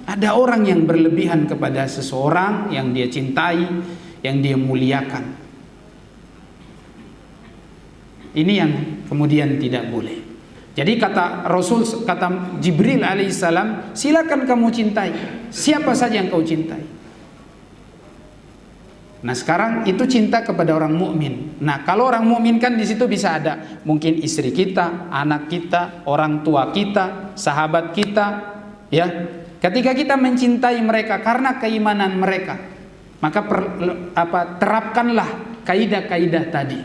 Ada orang yang berlebihan kepada seseorang yang dia cintai, yang dia muliakan. Ini yang kemudian tidak boleh. Jadi kata Rasul, kata Jibril alaihissalam, silakan kamu cintai siapa saja yang kau cintai. Nah sekarang itu cinta kepada orang mukmin. Nah kalau orang mukmin kan di situ bisa ada mungkin istri kita, anak kita, orang tua kita, sahabat kita, ya. Ketika kita mencintai mereka karena keimanan mereka, maka terapkanlah kaidah-kaidah tadi.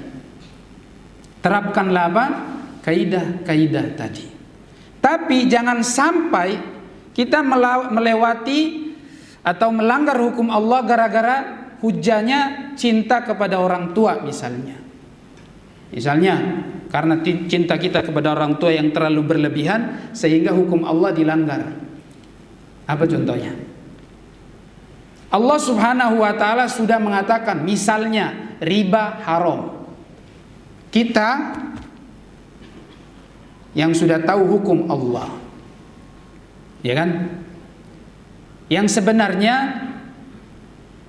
Terapkanlah apa? Kaidah-kaidah tadi. Tapi jangan sampai kita melewati atau melanggar hukum Allah gara-gara hujahnya cinta kepada orang tua misalnya. Misalnya karena cinta kita kepada orang tua yang terlalu berlebihan sehingga hukum Allah dilanggar. Apa contohnya? Allah Subhanahu wa taala sudah mengatakan misalnya riba haram. Kita yang sudah tahu hukum Allah, ya kan? Yang sebenarnya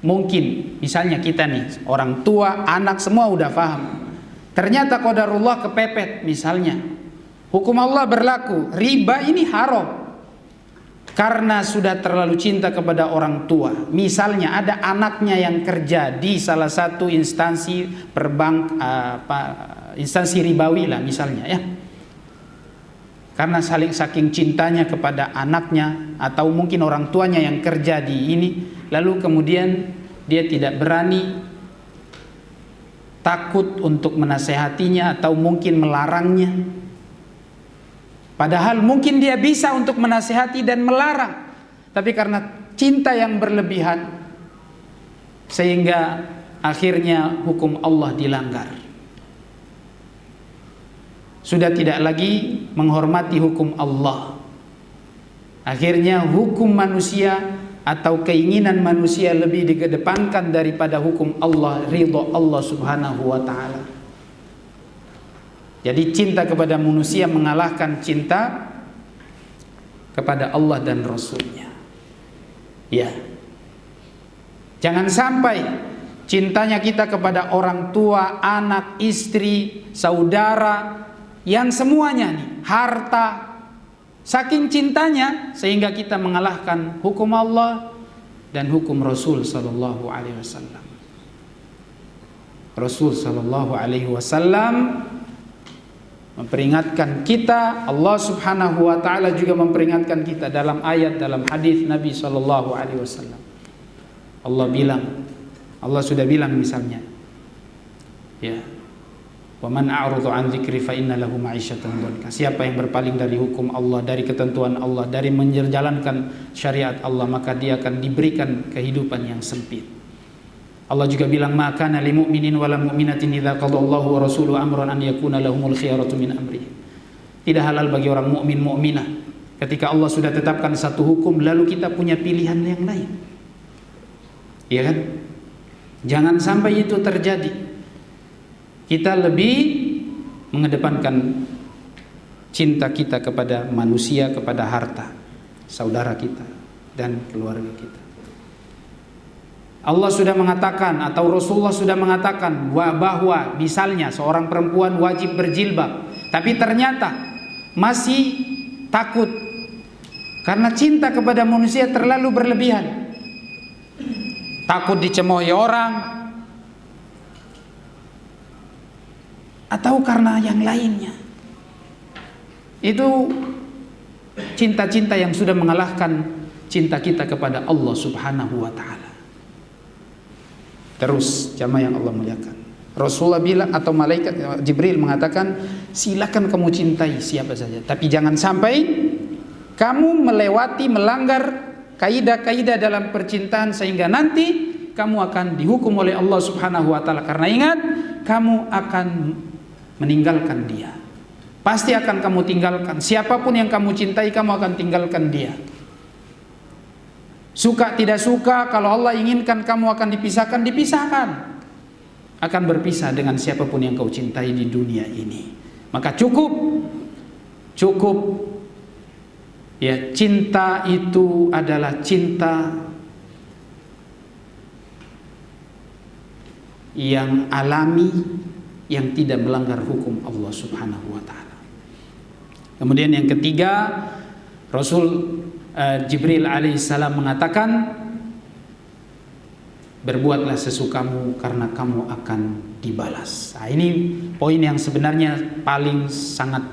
mungkin misalnya kita nih orang tua, anak semua udah paham. Ternyata qadarullah kepepet misalnya. Hukum Allah berlaku, riba ini haram. Karena sudah terlalu cinta kepada orang tua. Misalnya ada anaknya yang kerja di salah satu instansi instansi ribawi lah misalnya ya. Karena saking cintanya kepada anaknya atau mungkin orang tuanya yang kerja di ini, lalu kemudian dia tidak berani, takut untuk menasehatinya atau mungkin melarangnya. Padahal mungkin dia bisa untuk menasehati dan melarang, tapi karena cinta yang berlebihan sehingga akhirnya hukum Allah dilanggar. Sudah tidak lagi menghormati hukum Allah. Akhirnya hukum manusia atau keinginan manusia lebih dikedepankan daripada hukum Allah, ridha Allah Subhanahu wa taala. Jadi cinta kepada manusia mengalahkan cinta kepada Allah dan Rasulnya. Ya. Jangan sampai cintanya kita kepada orang tua, anak, istri, saudara, yang semuanya nih, harta, saking cintanya sehingga kita mengalahkan hukum Allah dan hukum Rasul sallallahu alaihi wasallam. Rasul sallallahu alaihi wasallam memperingatkan kita, Allah Subhanahu wa taala juga memperingatkan kita dalam ayat, dalam hadis Nabi sallallahu alaihi wasallam. Allah sudah bilang misalnya, ya, wa man a'radu an dzikri fa inna lahu ma'isyatan dhanka. Siapa yang berpaling dari hukum Allah, dari ketentuan Allah, dari menjalankan syariat Allah, maka dia akan diberikan kehidupan yang sempit. Allah juga bilang, ma kana lil mu'minin wal mu'minatin idza qadallahu wa rasuluhu amran an yakuna lahumul khiyaratu min amrihim. Tidak halal bagi orang mukmin mukminah ketika Allah sudah tetapkan satu hukum lalu kita punya pilihan yang lain. Iya kan? Jangan sampai itu terjadi. Kita lebih mengedepankan cinta kita kepada manusia, kepada harta, saudara kita dan keluarga kita. Allah sudah mengatakan atau Rasulullah sudah mengatakan bahwa misalnya seorang perempuan wajib berjilbab, tapi ternyata masih takut karena cinta kepada manusia terlalu berlebihan. Takut dicemoohi orang atau karena yang lainnya. Itu cinta-cinta yang sudah mengalahkan cinta kita kepada Allah Subhanahu wa taala. Terus jamaah yang Allah muliakan, Rasulullah bilang atau malaikat Jibril mengatakan, silakan kamu cintai siapa saja, tapi jangan sampai kamu melewati, melanggar kaidah-kaidah dalam percintaan sehingga nanti kamu akan dihukum oleh Allah Subhanahu wa taala. Karena ingat, kamu akan meninggalkan dia. Pasti akan kamu tinggalkan. Siapapun yang kamu cintai, kamu akan tinggalkan dia. Suka tidak suka, kalau Allah inginkan kamu akan dipisahkan, dipisahkan. Akan berpisah dengan siapapun yang kau cintai di dunia ini. Maka cukup ya, cinta itu adalah cinta yang alami, yang tidak melanggar hukum Allah Subhanahu wa taala. Kemudian yang ketiga, Rasul Jibril alaihissalam mengatakan, berbuatlah sesukamu karena kamu akan dibalas. Nah, ini poin yang sebenarnya paling sangat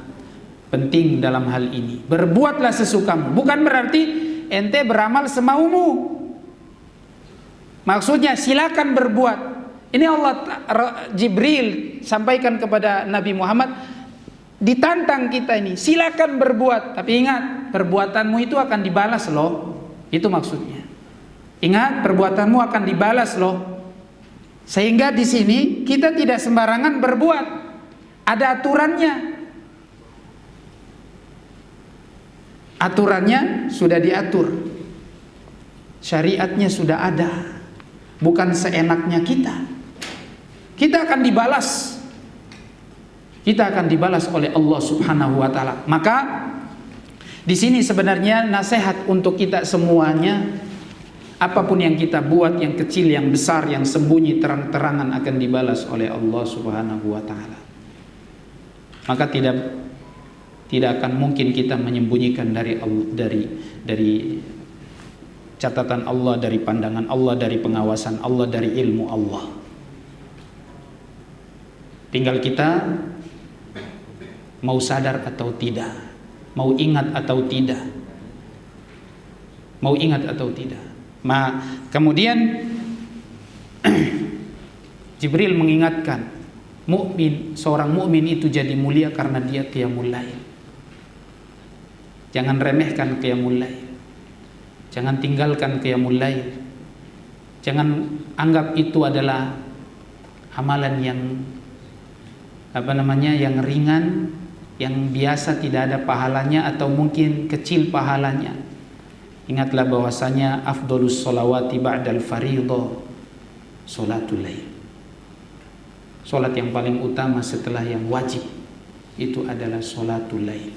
penting dalam hal ini. Berbuatlah sesukamu, bukan berarti ente beramal semaumu. Maksudnya silakan berbuat. Ini Jibril sampaikan kepada Nabi Muhammad, ditantang kita ini, silakan berbuat, tapi ingat, perbuatanmu itu akan dibalas loh. Itu maksudnya. Ingat, perbuatanmu akan dibalas loh. Sehingga di sini kita tidak sembarangan berbuat. Ada aturannya. Aturannya sudah diatur. Syariatnya sudah ada. Bukan seenaknya kita. Kita akan dibalas. Kita akan dibalas oleh Allah Subhanahu wa taala. Maka di sini sebenarnya nasihat untuk kita semuanya, apapun yang kita buat, yang kecil, yang besar, yang sembunyi, terang-terangan akan dibalas oleh Allah Subhanahu wa taala. Maka tidak akan mungkin kita menyembunyikan dari catatan Allah, dari pandangan Allah, dari pengawasan Allah, dari ilmu Allah. Tinggal kita mau sadar atau tidak, mau ingat atau tidak, mau ingat atau tidak. Kemudian Jibril mengingatkan, seorang mukmin itu jadi mulia karena dia qiyamul lail. Jangan remehkan qiyamul lail. Jangan tinggalkan qiyamul lail. Jangan anggap itu adalah amalan yang yang ringan, yang biasa tidak ada pahalanya atau mungkin kecil pahalanya. Ingatlah bahwasanya afdhalus sholawati ba'dal fardhu sholatul lail. Salat yang paling utama setelah yang wajib itu adalah sholatul lail.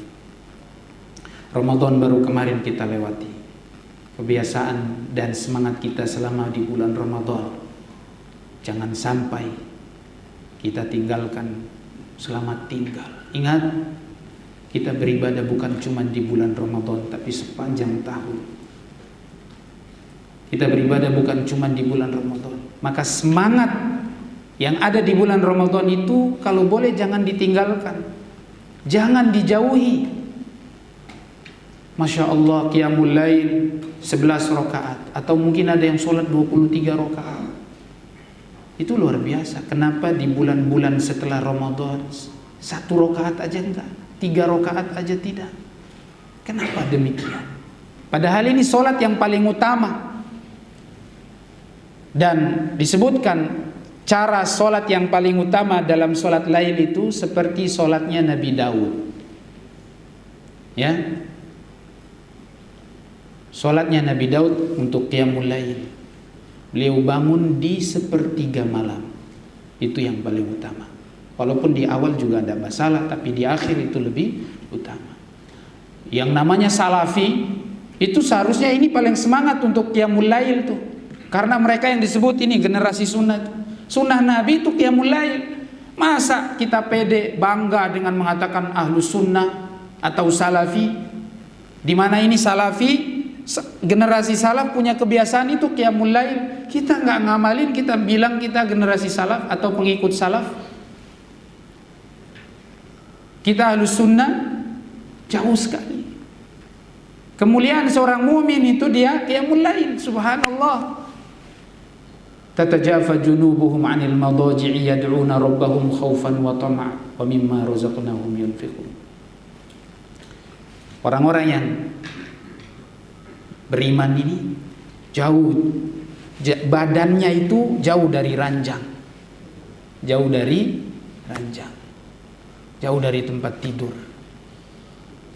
Ramadan baru kemarin kita lewati. Kebiasaan dan semangat kita selama di bulan Ramadan jangan sampai kita tinggalkan. Selamat tinggal. Ingat, kita beribadah bukan cuma di bulan Ramadan, tapi sepanjang tahun. Kita beribadah bukan cuma di bulan Ramadan. Maka semangat yang ada di bulan Ramadan itu kalau boleh jangan ditinggalkan, jangan dijauhi. Masya Allah, qiyamul lail 11 rakaat, atau mungkin ada yang sholat 23 rakaat. Itu luar biasa. Kenapa di bulan-bulan setelah Ramadan 1 rakaat aja enggak, 3 rakaat aja tidak? Kenapa demikian? Padahal ini sholat yang paling utama. Dan disebutkan cara sholat yang paling utama dalam sholat lail itu seperti sholatnya Nabi Daud. Ya, sholatnya Nabi Daud untuk qiyamul lail. Beliau bangun di 1/3 malam. Itu yang paling utama. Walaupun di awal juga ada masalah, tapi di akhir itu lebih utama. Yang namanya salafi itu seharusnya ini paling semangat untuk qiyamul lail tuh. Karena mereka yang disebut ini generasi sunnah. Sunnah Nabi itu qiyamul lail. Masa kita pede bangga dengan mengatakan ahlus sunnah atau salafi? Di mana ini salafi? Generasi salaf punya kebiasaan itu qiyamul lail. Kita nggak ngamalin, kita bilang kita generasi salaf atau pengikut salaf. Kita ahlus sunnah jauh sekali. Kemuliaan seorang mukmin itu dia qiyamul lail. Subhanallah. Tatajafa junubuhum 'anil madaji'i yad'una rabbahum khaufan wa tama'an wa mimma razaqnahum yunfiqun. Orang-orang yang beriman ini jauh, badannya itu jauh dari ranjang, jauh dari tempat tidur.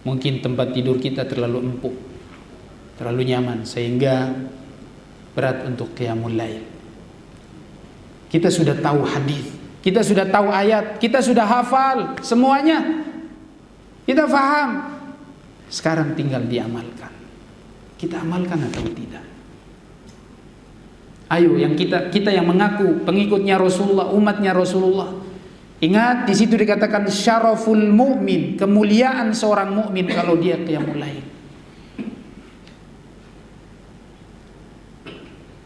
Mungkin tempat tidur kita terlalu empuk, terlalu nyaman sehingga berat untuk qiyamul lail. Kita sudah tahu hadis, kita sudah tahu ayat, kita sudah hafal semuanya, kita faham. Sekarang tinggal diamalkan. Kita amalkan atau tidak? Ayo, yang kita yang mengaku pengikutnya Rasulullah, umatnya Rasulullah, Ingat, di situ dikatakan syaraful mu'min, kemuliaan seorang mukmin kalau dia qiyamul lail.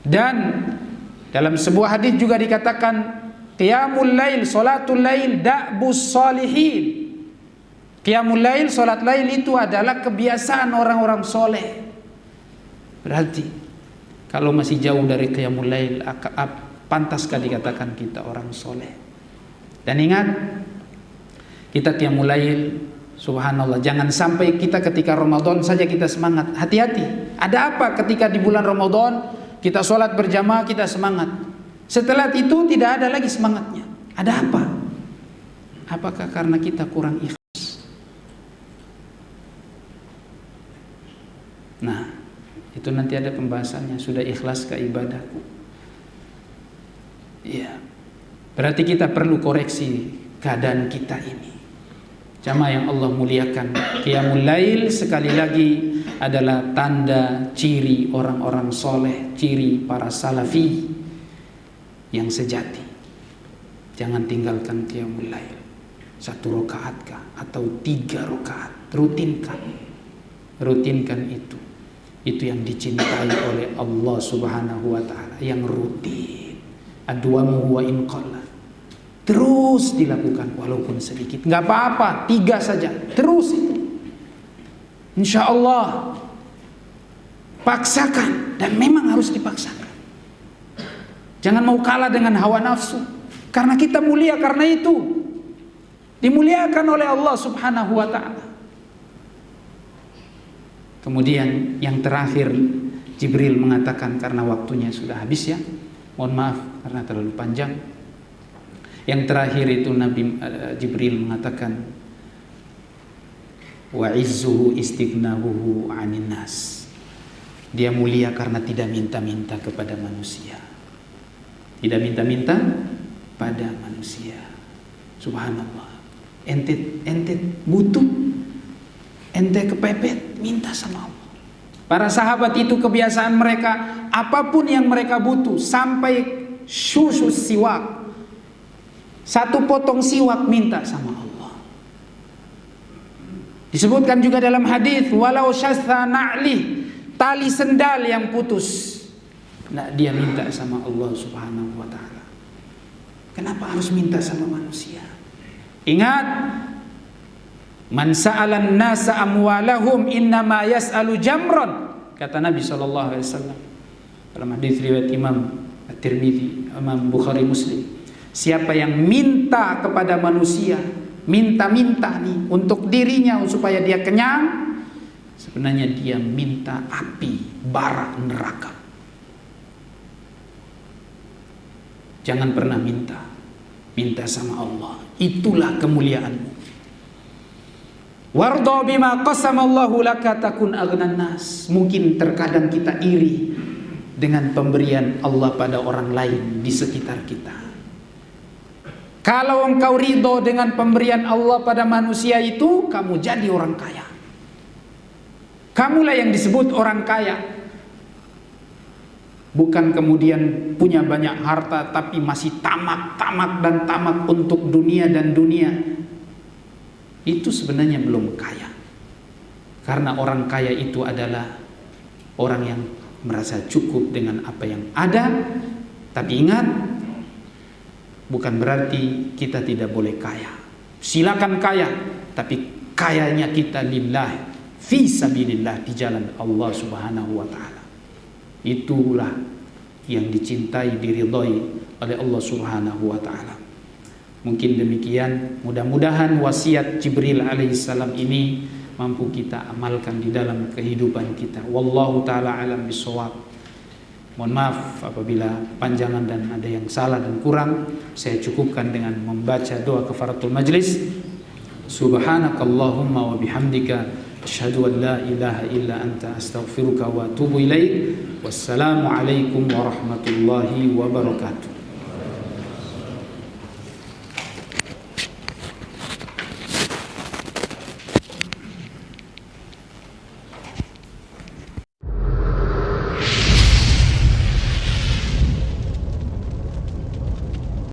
Dan dalam sebuah hadis juga dikatakan qiyamul lail, salatul lail da'bus salihin. Qiyamul lail, salat lail itu adalah kebiasaan orang-orang soleh. Berarti kalau masih jauh dari qiyamul lail, pantaskah dikatakan kita orang soleh? Dan ingat, kita qiyamul lail, subhanallah, jangan sampai kita ketika Ramadan saja kita semangat. Hati-hati. Ada apa ketika di bulan Ramadan kita sholat berjamaah, kita semangat. Setelah itu tidak ada lagi semangatnya. Ada apa? Apakah karena kita kurang ikhlas? Nah, itu nanti ada pembahasannya. Sudah ikhlas ke ibadahku? Iya. Berarti kita perlu koreksi keadaan kita ini. Jamaah yang Allah muliakan, qiyamul lail sekali lagi adalah tanda ciri orang-orang soleh, ciri para salafi yang sejati. Jangan tinggalkan qiyamul lail. 1 rakaat kah atau 3 rakaat, rutinkan itu. Itu yang dicintai oleh Allah Subhanahu wa taala, yang rutin. Adwamu wa in qalla. Terus dilakukan walaupun sedikit, nggak apa-apa, 3 saja, terus itu. Insya Allah, paksakan, dan memang harus dipaksakan. Jangan mau kalah dengan hawa nafsu, karena kita mulia karena itu, dimuliakan oleh Allah Subhanahu wa taala. Kemudian yang terakhir, Jibril mengatakan, karena waktunya sudah habis ya, mohon maaf karena terlalu panjang. Yang terakhir itu Nabi Jibril mengatakan, wa izzuhu istighnahu 'anil nas. Dia mulia karena tidak minta-minta kepada manusia. Tidak minta-minta pada manusia. Subhanallah. Ente butuh, ente kepepet, minta sama Allah. Para sahabat itu kebiasaan mereka, apapun yang mereka butuh, sampai susu siwak, 1 potong siwak minta sama Allah. Disebutkan juga dalam hadis, walau syastha na'li, tali sendal yang putus, nah dia minta sama Allah Subhanahu wa taala. Kenapa harus minta sama manusia? Ingat, man sa'alan nasa amwalahum innama yas'alu jamran, kata Nabi sallallahu alaihi wasallam dalam hadis riwayat Imam At-Tirmidzi, Imam Bukhari, Muslim. Siapa yang minta kepada manusia, minta-minta nih untuk dirinya supaya dia kenyang, sebenarnya dia minta api bara neraka. Jangan pernah minta sama Allah. Itulah kemuliaanmu. Warda bima qasamallahu laka takun aghnan nas. Mungkin terkadang kita iri dengan pemberian Allah pada orang lain di sekitar kita. Kalau engkau ridho dengan pemberian Allah pada manusia itu, kamu jadi orang kaya. Kamulah yang disebut orang kaya. Bukan kemudian punya banyak harta tapi masih tamak untuk dunia dan dunia. Itu sebenarnya belum kaya. Karena orang kaya itu adalah orang yang merasa cukup dengan apa yang ada. Tapi ingat, bukan berarti kita tidak boleh kaya. Silakan kaya, tapi kayanya kita lillah, fi sabilillah, di jalan Allah Subhanahu wa taala. Itulah yang dicintai, diridhai oleh Allah Subhanahu wa taala. Mungkin demikian, mudah-mudahan wasiat Jibril alaihissalam ini mampu kita amalkan di dalam kehidupan kita. Wallahu taala alam bisawab. Mohon maaf apabila panjangan dan ada yang salah dan kurang. Saya cukupkan dengan membaca doa kafaratul majlis. Subhanakallahumma wa bihamdika asyhadu an la ilaha illa anta astaghfiruka wa atubu ilaik. Wassalamu alaikum warahmatullahi wabarakatuh.